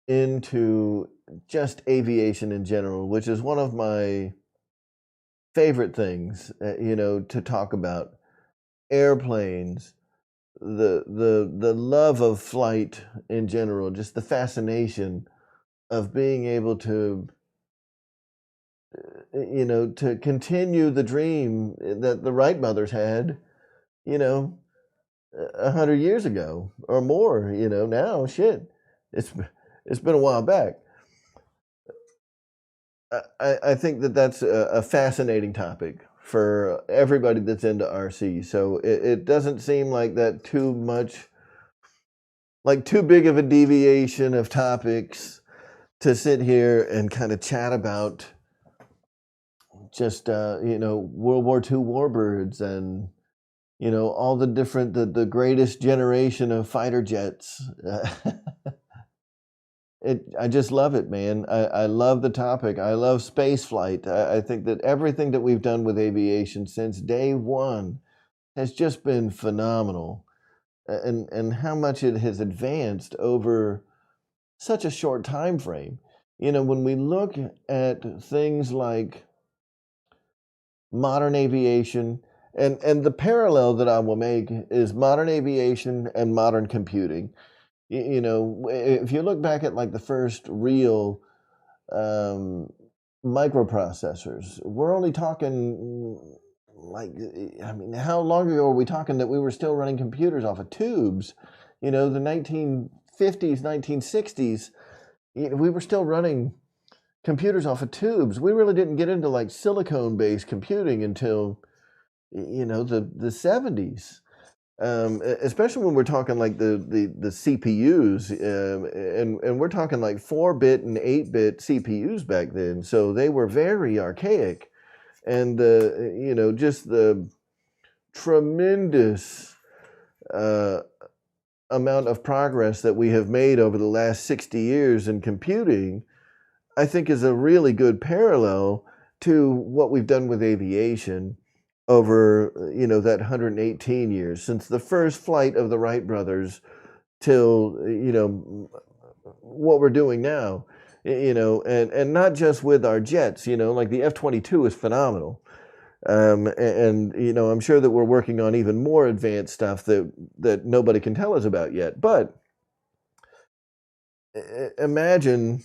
into just aviation in general, which is one of my favorite things, you know, to talk about. Airplanes, the love of flight in general, just the fascination of being able to, you know, to continue the dream that the Wright brothers had, you know, 100 years ago or more. You know, now shit, it's it's been a while back. I think that that's a fascinating topic for everybody that's into RC. So it doesn't seem like that too much, like too big of a deviation of topics to sit here and kind of chat about just, you know, World War II warbirds and, you know, all the different, the greatest generation of fighter jets. I just love it, man. I love the topic. I love space flight. I think that everything that we've done with aviation since day one has just been phenomenal, and how much it has advanced over such a short time frame. You know, when we look at things like modern aviation, and the parallel that I will make is modern aviation and modern computing. You know, if you look back at like the first real um, microprocessors. We're only talking like, I mean, how long ago are we talking that we were still running computers off of tubes? You know, the 1950s, 1960s, we were still running computers off of tubes. We really didn't get into like silicone-based computing until, you know, the 70s. Especially when we're talking like the CPUs, and we're talking like 4-bit and 8-bit CPUs back then. So they were very archaic, and you know, just the tremendous uh, amount of progress that we have made over the last 60 years in computing, I think is a really good parallel to what we've done with aviation over, you know, that 118 years since the first flight of the Wright brothers till, you know, what we're doing now. You know, and not just with our jets. You know, like the F-22 is phenomenal, and you know, I'm sure that we're working on even more advanced stuff that nobody can tell us about yet. But imagine,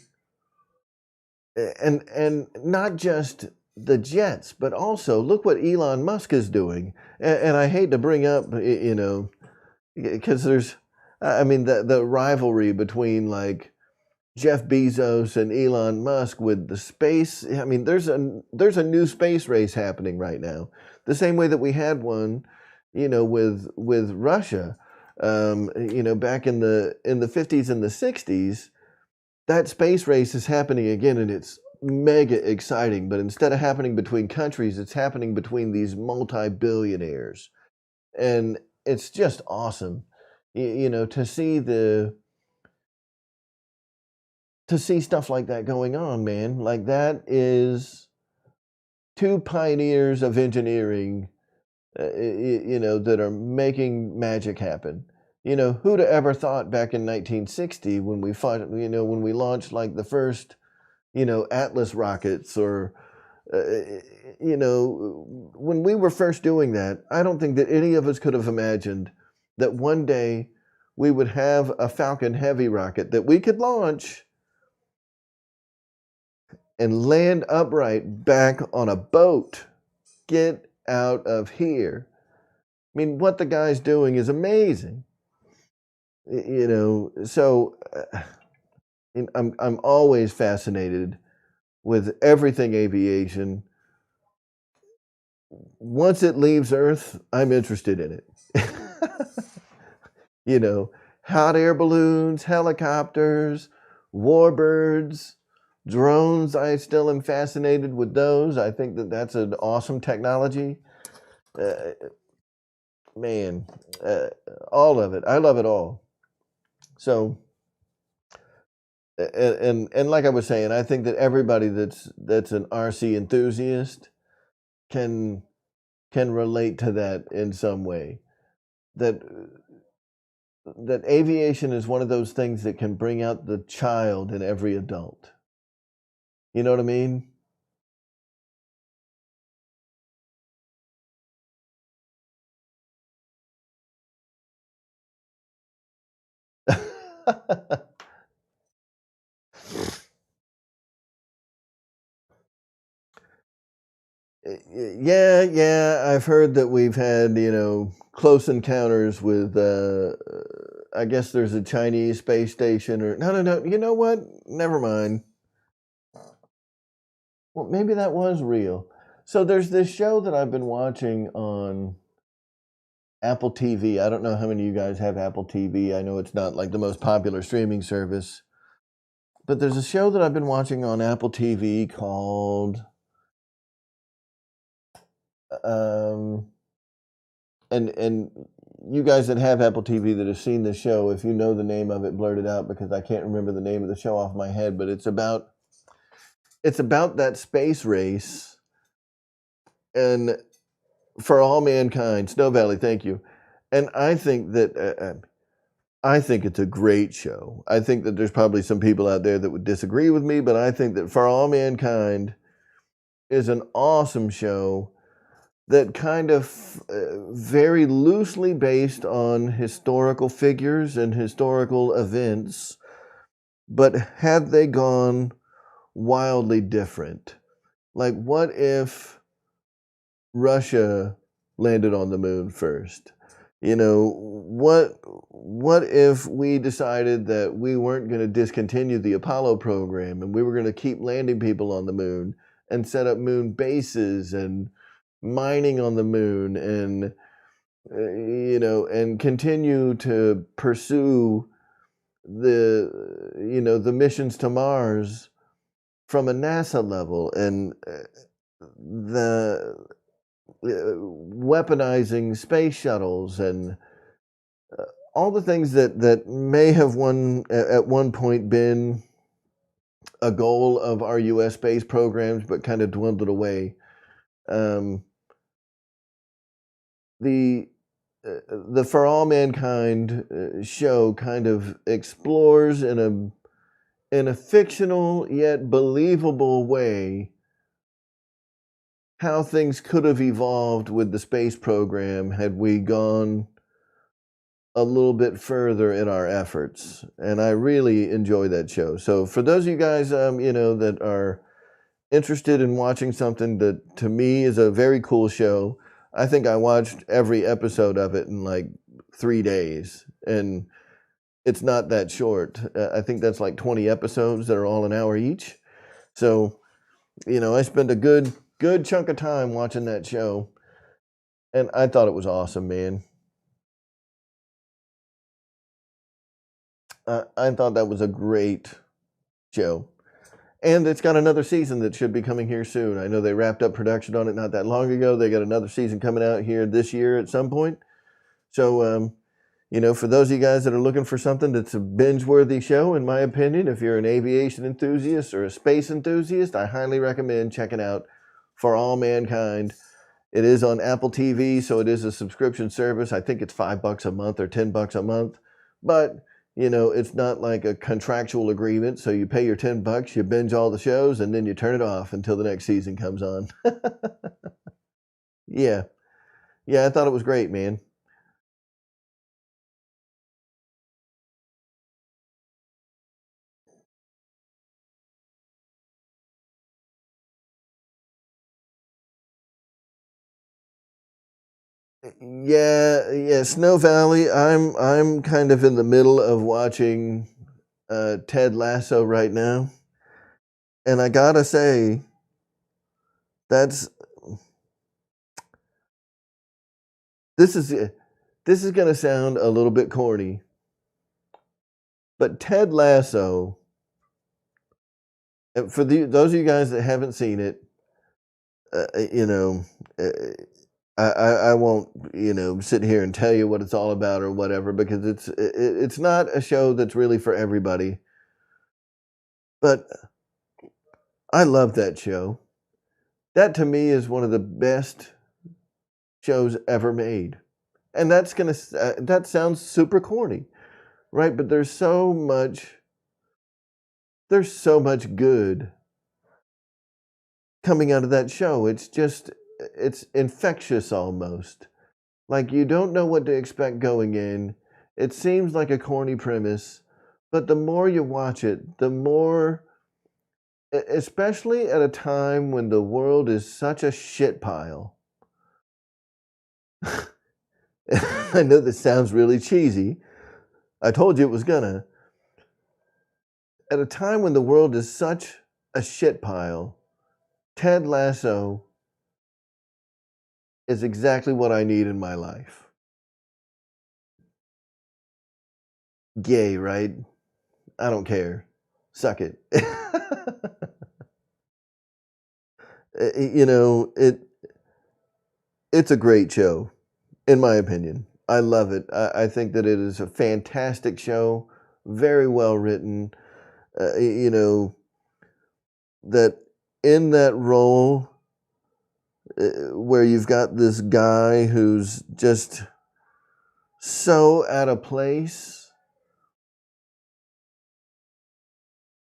and not just the jets, but also look what Elon Musk is doing. And I hate to bring up, you know, because there's, I mean, the rivalry between like Jeff Bezos and Elon Musk with the space. I mean, there's a new space race happening right now, the same way that we had one, you know, with Russia, you know, back in the 50s and the 60s. That space race is happening again, and it's mega exciting. But instead of happening between countries, it's happening between these multi-billionaires, and it's just awesome, you know, to see stuff like that going on, man. Like that is two pioneers of engineering, you know, that are making magic happen. You know, who'd have ever thought back in 1960 when we fought, you know, when we launched like the first, you know, Atlas rockets, or, you know, when we were first doing that, I don't think that any of us could have imagined that one day we would have a Falcon Heavy rocket that we could launch and land upright back on a boat. Get out of here. I mean, what the guy's doing is amazing. You know, so I'm always fascinated with everything aviation. Once it leaves Earth, I'm interested in it. You know, hot air balloons, helicopters, warbirds, drones. I still am fascinated with those. I think that that's an awesome technology. Uh, man, all of it. I love it all. So, and like I was saying, I think that everybody that's an RC enthusiast can relate to that in some way. That aviation is one of those things that can bring out the child in every adult. You know what I mean? Yeah, I've heard that we've had, close encounters with, I guess there's a Chinese space station or, no, you know what? Never mind. Well, maybe that was real. So there's this show that I've been watching on Apple TV. I don't know how many of you guys have Apple TV. I know it's not like the most popular streaming service. But there's a show that I've been watching on Apple TV called and you guys that have Apple TV that have seen the show, if you know the name of it, blurt it out because I can't remember the name of the show off my head, but it's about that space race and for all mankind. Snow Valley, thank you. And I think that I think it's a great show. I think that there's probably some people out there that would disagree with me, but I think that For All Mankind is an awesome show that kind of very loosely based on historical figures and historical events, but had they gone wildly different? Like, what if Russia landed on the moon first? What if we decided that we weren't going to discontinue the Apollo program and we were going to keep landing people on the moon and set up moon bases and mining on the moon and and continue to pursue the missions to Mars from a NASA level and the weaponizing space shuttles and all the things that may have at one point been a goal of our U.S. space programs, but kind of dwindled away. The For All Mankind show kind of explores in a fictional yet believable way how things could have evolved with the space program had we gone a little bit further in our efforts. And I really enjoy that show. So for those of you guys, that are interested in watching something that to me is a very cool show, I think I watched every episode of it in like 3 days. And it's not that short. I think that's like 20 episodes that are all an hour each. So, I spent a good chunk of time watching that show. And I thought it was awesome, man. I thought that was a great show. And it's got another season that should be coming here soon. I know they wrapped up production on it not that long ago. They got another season coming out here this year at some point. So, for those of you guys that are looking for something that's a binge-worthy show, in my opinion, if you're an aviation enthusiast or a space enthusiast, I highly recommend checking out For All Mankind. It is on Apple TV, so it is a subscription service. I think it's $5 a month or $10 a month. But it's not like a contractual agreement. So you pay your $10, you binge all the shows, and then you turn it off until the next season comes on. Yeah. Yeah, I thought it was great, man. Yeah, Snow Valley. I'm kind of in the middle of watching Ted Lasso right now. And I gotta say, that's this is gonna sound a little bit corny, But Ted Lasso, for those of you guys that haven't seen it, you know, I won't, sit here and tell you what it's all about or whatever, because it's not a show that's really for everybody. But I love that show. That to me is one of the best shows ever made. And that sounds super corny, right? But there's so much good coming out of that show. It's infectious almost. Like, you don't know what to expect going in. It seems like a corny premise, but the more you watch it, the more, especially at a time when the world is such a shit pile. I know this sounds really cheesy. I told you it was gonna. At a time when the world is such a shit pile, Ted Lasso is exactly what I need in my life. Gay, right? I don't care. Suck it. It's a great show, in my opinion. I love it. I think that it is a fantastic show, very well written. That in that role, where you've got this guy who's just so out of place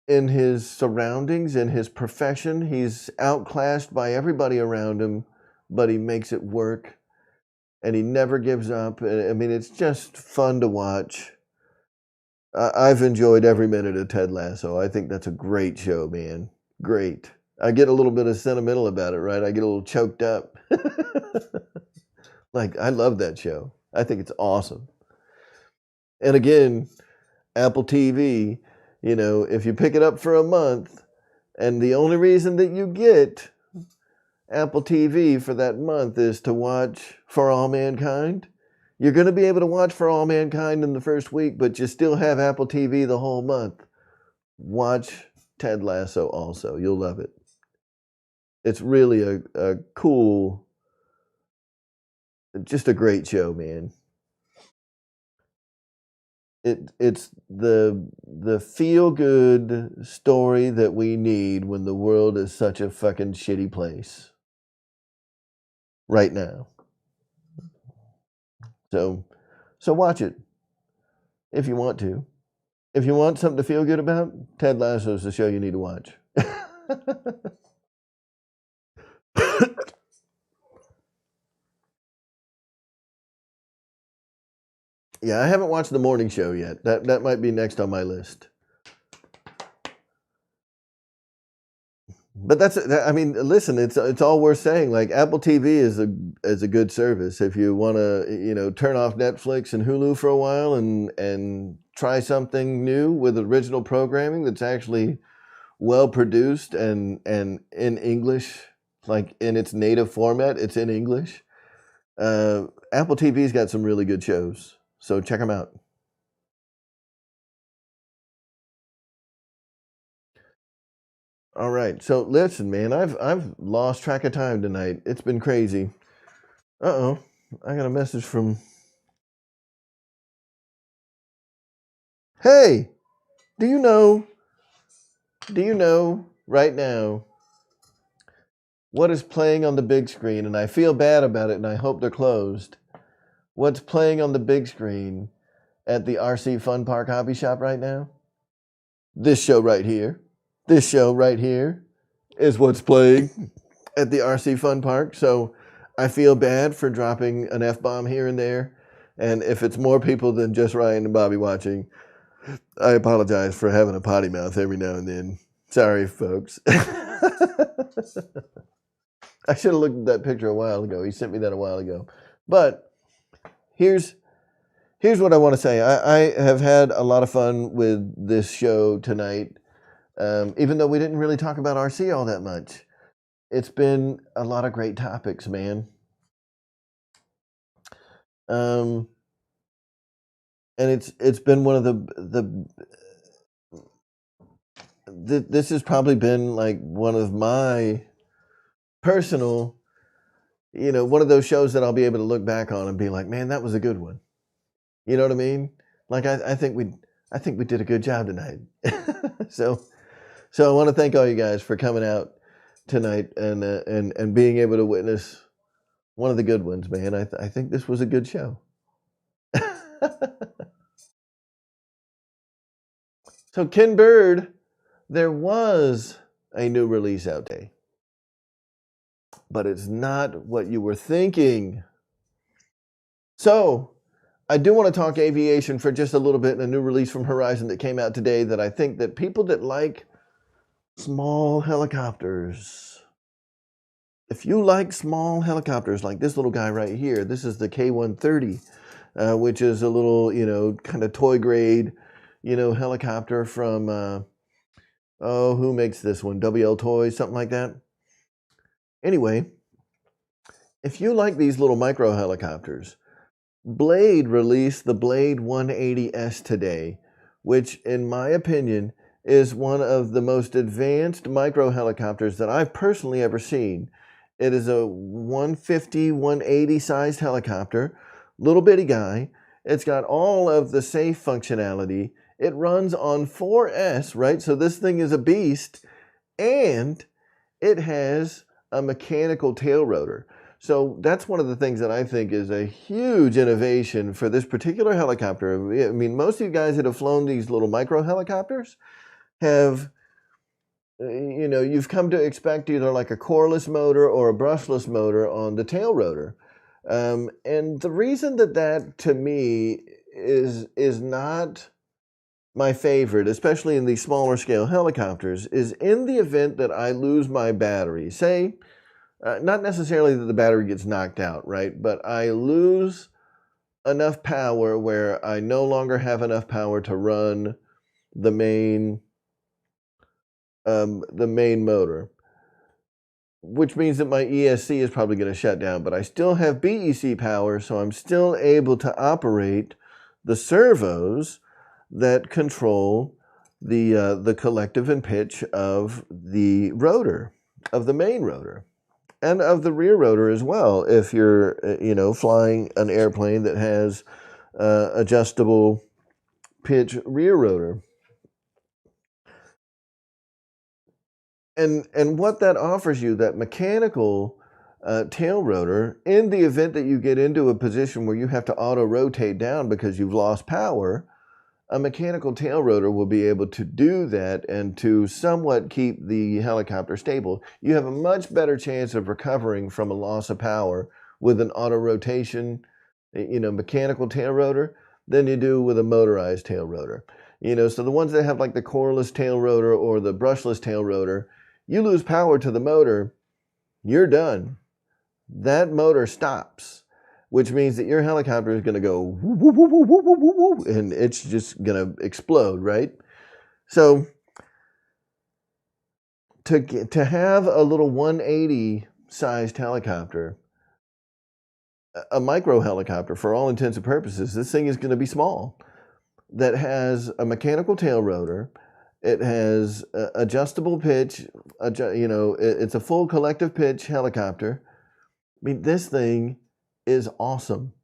in his surroundings, in his profession. He's outclassed by everybody around him, but he makes it work, and he never gives up. I mean, it's just fun to watch. I've enjoyed every minute of Ted Lasso. I think that's a great show, man. Great. I get a little bit of sentimental about it, right? I get a little choked up. Like, I love that show. I think it's awesome. And again, Apple TV, if you pick it up for a month, and the only reason that you get Apple TV for that month is to watch For All Mankind, you're going to be able to watch For All Mankind in the first week, but you still have Apple TV the whole month. Watch Ted Lasso also. You'll love it. It's really a cool, just a great show, man. It's the feel-good story that we need when the world is such a fucking shitty place right now. So watch it if you want to. If you want something to feel good about, Ted Lasso is the show you need to watch. Yeah, I haven't watched The Morning Show yet. That might be next on my list. But listen, it's all worth saying. Like, Apple TV is a good service if you want to, turn off Netflix and Hulu for a while and try something new with original programming that's actually well produced and in English, like in its native format. It's in English. Apple TV's got some really good shows, so check them out. All right, so listen, man, I've lost track of time tonight. It's been crazy. Uh-oh, I got a message from... Hey, do you know right now what is playing on the big screen? And I feel bad about it, and I hope they're closed. What's playing on the big screen at the RC Fun Park Hobby Shop right now? This show right here. This show right here is what's playing at the RC Fun Park. So I feel bad for dropping an F-bomb here and there. And if it's more people than just Ryan and Bobby watching, I apologize for having a potty mouth every now and then. Sorry, folks. I should have looked at that picture a while ago. He sent me that a while ago. But here's what I want to say. I have had a lot of fun with this show tonight. Even though we didn't really talk about RC all that much. It's been a lot of great topics, man. And it's been one of the this has probably been like one of my personal, one of those shows that I'll be able to look back on and be like, man, that was a good one. You know what I mean? Like I think we did a good job tonight. So I want to thank all you guys for coming out tonight and being able to witness one of the good ones, man. I think this was a good show. So Ken Bird, there was a new release out today, but it's not what you were thinking. So I do want to talk aviation for just a little bit, and a new release from Horizon that came out today that I think that people that like small helicopters, if you like small helicopters like this little guy right here, this is the K-130, which is a little, kind of toy grade, helicopter from, who makes this one? WL Toys, something like that. Anyway, if you like these little micro helicopters, Blade released the Blade 180S today, which in my opinion is one of the most advanced micro helicopters that I've personally ever seen. It is a 150, 180 sized helicopter, little bitty guy. It's got all of the safe functionality. It runs on 4S, right? So this thing is a beast, and it has a mechanical tail rotor. So that's one of the things that I think is a huge innovation for this particular helicopter. I mean, most of you guys that have flown these little micro helicopters have, you've come to expect either like a coreless motor or a brushless motor on the tail rotor. And the reason that to me is not my favorite, especially in these smaller scale helicopters, is in the event that I lose my battery, say, not necessarily that the battery gets knocked out, right? But I lose enough power where I no longer have enough power to run the main motor, which means that my ESC is probably going to shut down, but I still have BEC power, so I'm still able to operate the servos that control the collective and pitch of the rotor, of the main rotor, and of the rear rotor as well. If you're, flying an airplane that has adjustable pitch rear rotor. And what that offers you, that mechanical tail rotor, in the event that you get into a position where you have to auto rotate down because you've lost power, a mechanical tail rotor will be able to do that and to somewhat keep the helicopter stable. You have a much better chance of recovering from a loss of power with an auto rotation, mechanical tail rotor than you do with a motorized tail rotor. So the ones that have like the coreless tail rotor or the brushless tail rotor, you lose power to the motor, you're done. That motor stops, which means that your helicopter is going to go woo, woo, woo, woo, woo, woo, woo, and it's just going to explode, right? So to have a little 180 sized helicopter, a micro helicopter for all intents and purposes, this thing is going to be small, that has a mechanical tail rotor. It has adjustable pitch, it's a full collective pitch helicopter. I mean, this thing is awesome.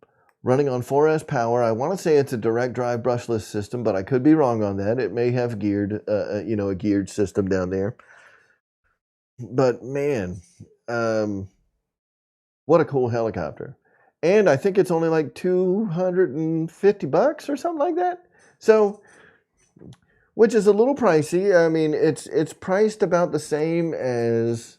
Running on 4S power. I want to say it's a direct drive brushless system, but I could be wrong on that. It may have a geared system down there. But man, what a cool helicopter. And I think it's only like $250 or something like that. So, which is a little pricey. I mean, it's priced about the same as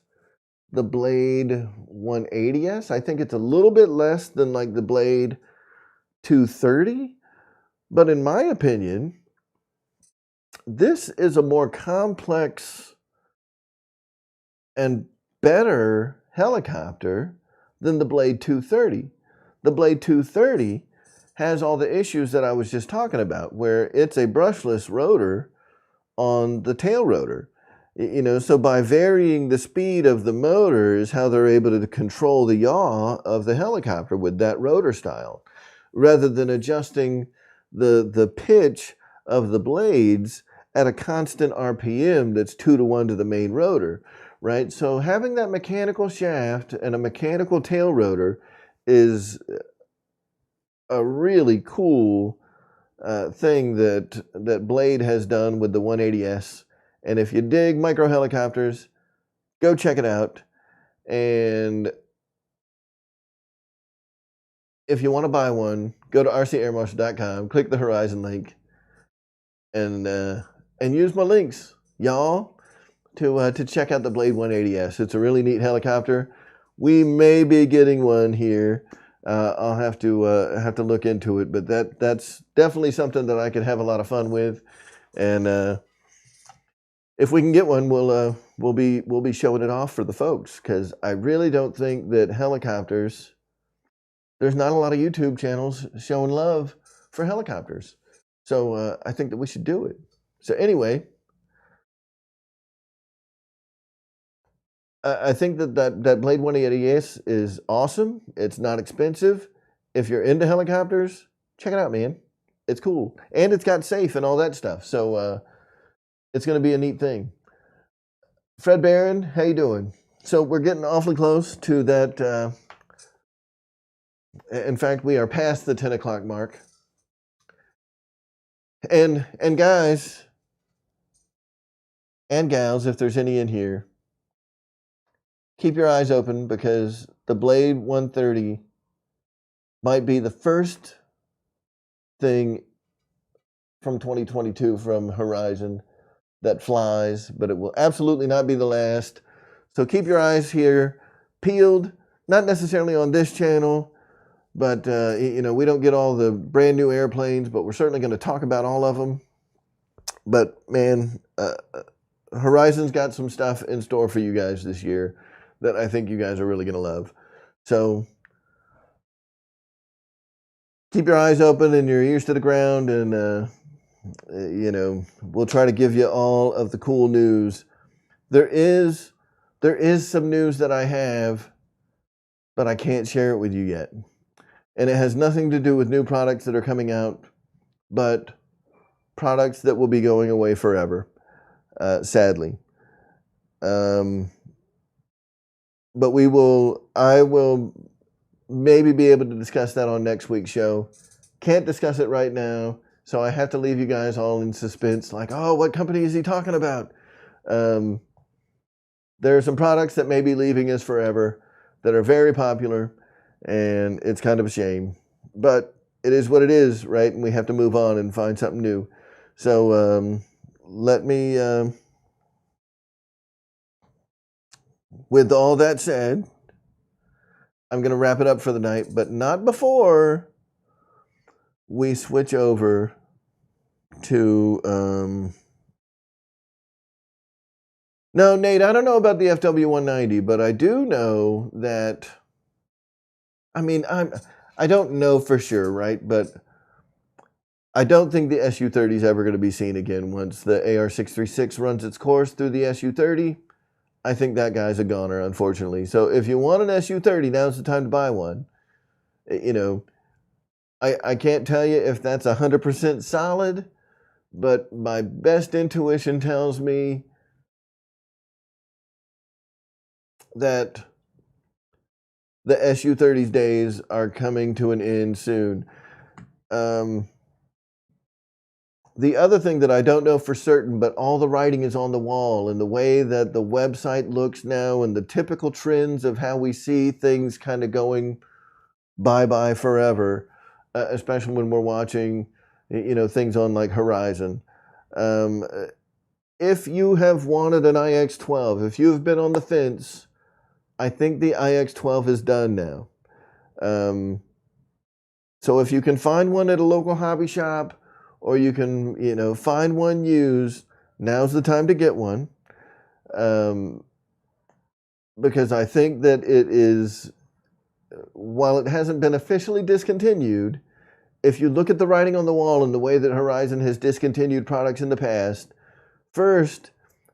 the Blade 180S. I think it's a little bit less than like the Blade 230. But in my opinion, this is a more complex and better helicopter than the Blade 230. The Blade 230 has all the issues that I was just talking about, where it's a brushless rotor on the tail rotor. So by varying the speed of the motor is how they're able to control the yaw of the helicopter with that rotor style, rather than adjusting the pitch of the blades at a constant RPM that's 2-to-1 to the main rotor, right? So having that mechanical shaft and a mechanical tail rotor is a really cool thing that Blade has done with the 180S. And if you dig micro helicopters, go check it out. And if you want to buy one, go to rcairmarshal.com, click the Horizon link, and use my links, y'all, to check out the Blade 180S. It's a really neat helicopter. We may be getting one here. I'll have to look into it, but that's definitely something that I could have a lot of fun with. And if we can get one, we'll be showing it off for the folks, because I really don't think that helicopters. There's not a lot of YouTube channels showing love for helicopters, so I think that we should do it. So anyway, I think that Blade 180S is awesome. It's not expensive. If you're into helicopters, check it out, man. It's cool, and it's got safe and all that stuff. So it's going to be a neat thing. Fred Barron, how you doing? So we're getting awfully close to that. In fact, we are past the 10 o'clock mark. And guys and gals, if there's any in here, keep your eyes open, because the Blade 130 might be the first thing from 2022 from Horizon that flies, but it will absolutely not be the last. So keep your eyes here peeled, not necessarily on this channel, but we don't get all the brand new airplanes, but we're certainly going to talk about all of them. But man, Horizon's got some stuff in store for you guys this year that I think you guys are really going to love. So keep your eyes open and your ears to the ground, and we'll try to give you all of the cool news. There is some news that I have, but I can't share it with you yet. And it has nothing to do with new products that are coming out, but products that will be going away forever, sadly. But I will maybe be able to discuss that on next week's show. Can't discuss it right now, so I have to leave you guys all in suspense, like, oh, what company is he talking about? There are some products that may be leaving us forever that are very popular, and it's kind of a shame. But it is what it is, right? And we have to move on and find something new. So let me, with all that said, I'm going to wrap it up for the night, but not before we switch over to... No, Nate, I don't know about the FW190, but I do know that... I don't know for sure, right? But I don't think the SU-30 is ever going to be seen again once the AR-636 runs its course through the SU-30. I think that guy's a goner, unfortunately. So if you want an SU-30, now's the time to buy one. I can't tell you if that's 100% solid, but my best intuition tells me that the SU-30's days are coming to an end soon. The other thing that I don't know for certain, but all the writing is on the wall, and the way that the website looks now and the typical trends of how we see things kind of going bye-bye forever, especially when we're watching, things on like Horizon. If you have wanted an IX-12, if you've been on the fence, I think the IX-12 is done now. So if you can find one at a local hobby shop, or you can, find one used, now's the time to get one. Because I think that it is, while it hasn't been officially discontinued, if you look at the writing on the wall and the way that Horizon has discontinued products in the past, first,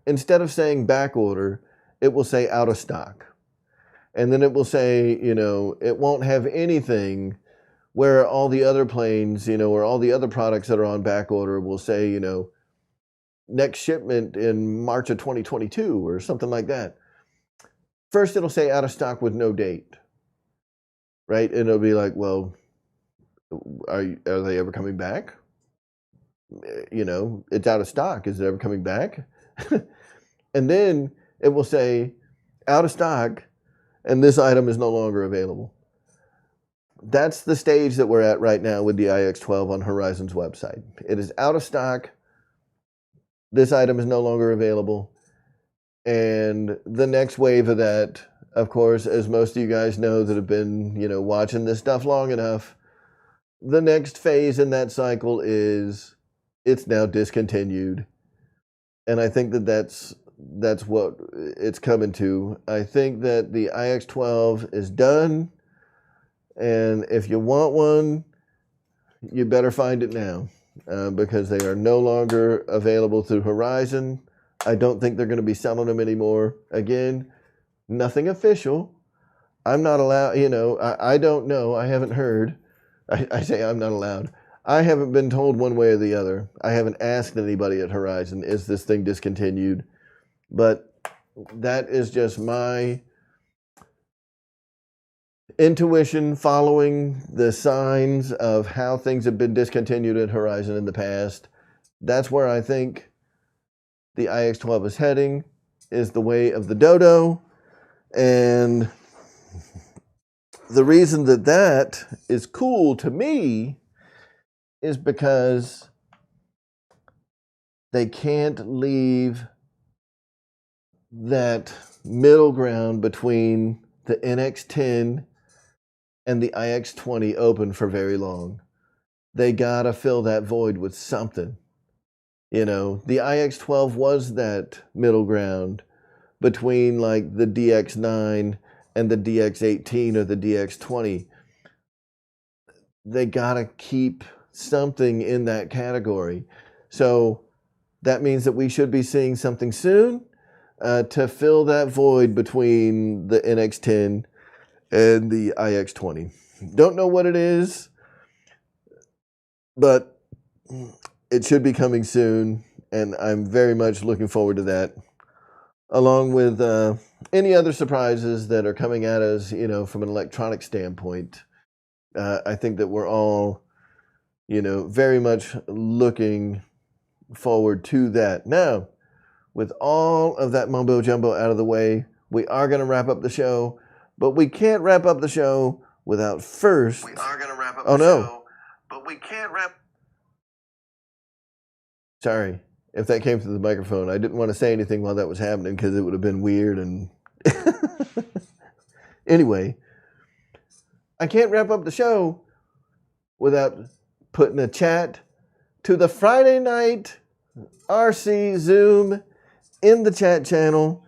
instead of saying back order, it will say out of stock. And then it will say, it won't have anything, where all the other planes, or all the other products that are on back order will say, next shipment in March of 2022 or something like that. First, it'll say out of stock with no date, right? And it'll be like, well, are they ever coming back? You know, it's out of stock. Is it ever coming back? And then it will say out of stock, and this item is no longer available. That's the stage that we're at right now with the iX12 on Horizon's website. It is out of stock. This item is no longer available. And the next wave of that, of course, as most of you guys know that have been, you know, watching this stuff long enough, the next phase in that cycle is it's now discontinued. And I think that that's what it's coming to. I think that the iX12 is done. And if you want one, you better find it now because they are no longer available through Horizon. I don't think they're going to be selling them anymore. Again, nothing official. I'm not allowed, you know, I don't know. I haven't heard. I say I'm not allowed. I haven't been told one way or the other. I haven't asked anybody at Horizon, is this thing discontinued? But that is just my intuition following the signs of how things have been discontinued at Horizon in the past. That's where I think the iX12 is heading, is the way of the dodo. And the reason that that is cool to me is because they can't leave that middle ground between the NX10 and the iX20 open for very long. They gotta fill that void with something. You know, the iX12 was that middle ground between like the DX9 and the DX18 or the DX20. They gotta keep something in that category. So that means that we should be seeing something soon to fill that void between the NX10 and the iX20. Don't know what it is, but it should be coming soon, and I'm very much looking forward to that, along with any other surprises that are coming at us, you know, from an electronic standpoint. I think that we're all, you know, very much looking forward to that. Now, with all of that mumbo jumbo out of the way, we are going to wrap up the show, but we can't wrap up the show without first. We are going to wrap up the show, but we can't wrap. Sorry if that came through the microphone. I didn't want to say anything while that was happening because it would have been weird. And anyway, I can't wrap up the show without putting a chat to the Friday night RC Zoom in the chat channel,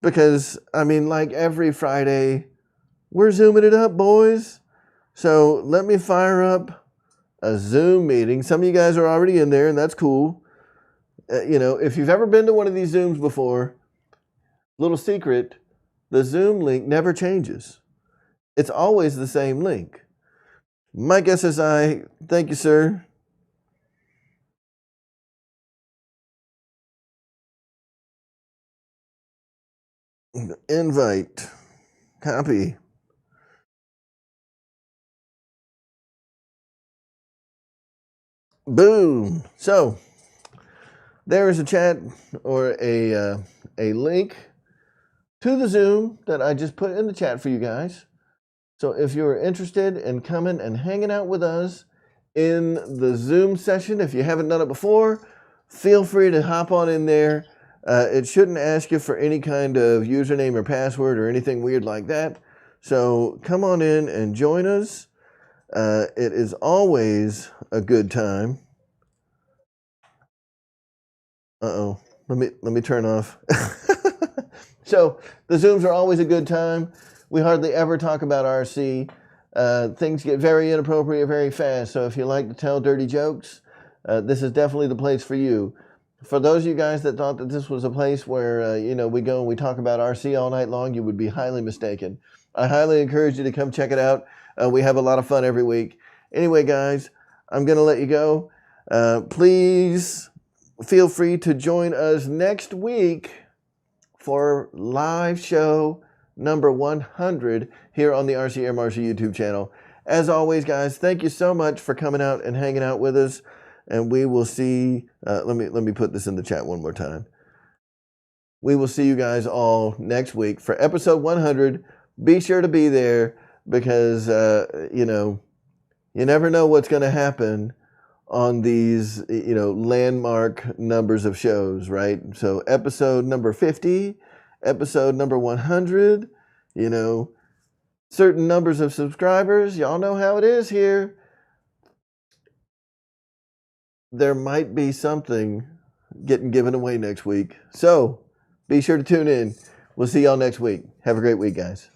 because I mean, like every Friday, we're zooming it up, boys. So let me fire up a Zoom meeting. Some of you guys are already in there, and that's cool. You know, if you've ever been to one of these Zooms before, little secret, the Zoom link never changes. It's always the same link. Mike SSI, thank you, sir. Invite. Copy. Boom. So there is a chat or a link to the Zoom that I just put in the chat for you guys. So if you're interested in coming and hanging out with us in the Zoom session, if you haven't done it before, feel free to hop on in there. It shouldn't ask you for any kind of username or password or anything weird like that. So come on in and join us. It is always a good time. Uh-oh, let me turn off. So the Zooms are always a good time. We hardly ever talk about RC. Things get very inappropriate very fast. So if you like to tell dirty jokes, this is definitely the place for you. For those of you guys that thought that this was a place where, you know, we go and we talk about RC all night long, you would be highly mistaken. I highly encourage you to come check it out. We have a lot of fun every week. Anyway, guys, I'm going to let you go. Please feel free to join us next week for live show number 100 here on the RC Air Marshal YouTube channel. As always, guys, thank you so much for coming out and hanging out with us. And we will see, let me put this in the chat one more time. We will see you guys all next week for episode 100. Be sure to be there because, you know, you never know what's going to happen on these, you know, landmark numbers of shows, right? So episode number 50, episode number 100, you know, certain numbers of subscribers. Y'all know how it is here. There might be something getting given away next week. So be sure to tune in. We'll see y'all next week. Have a great week, guys.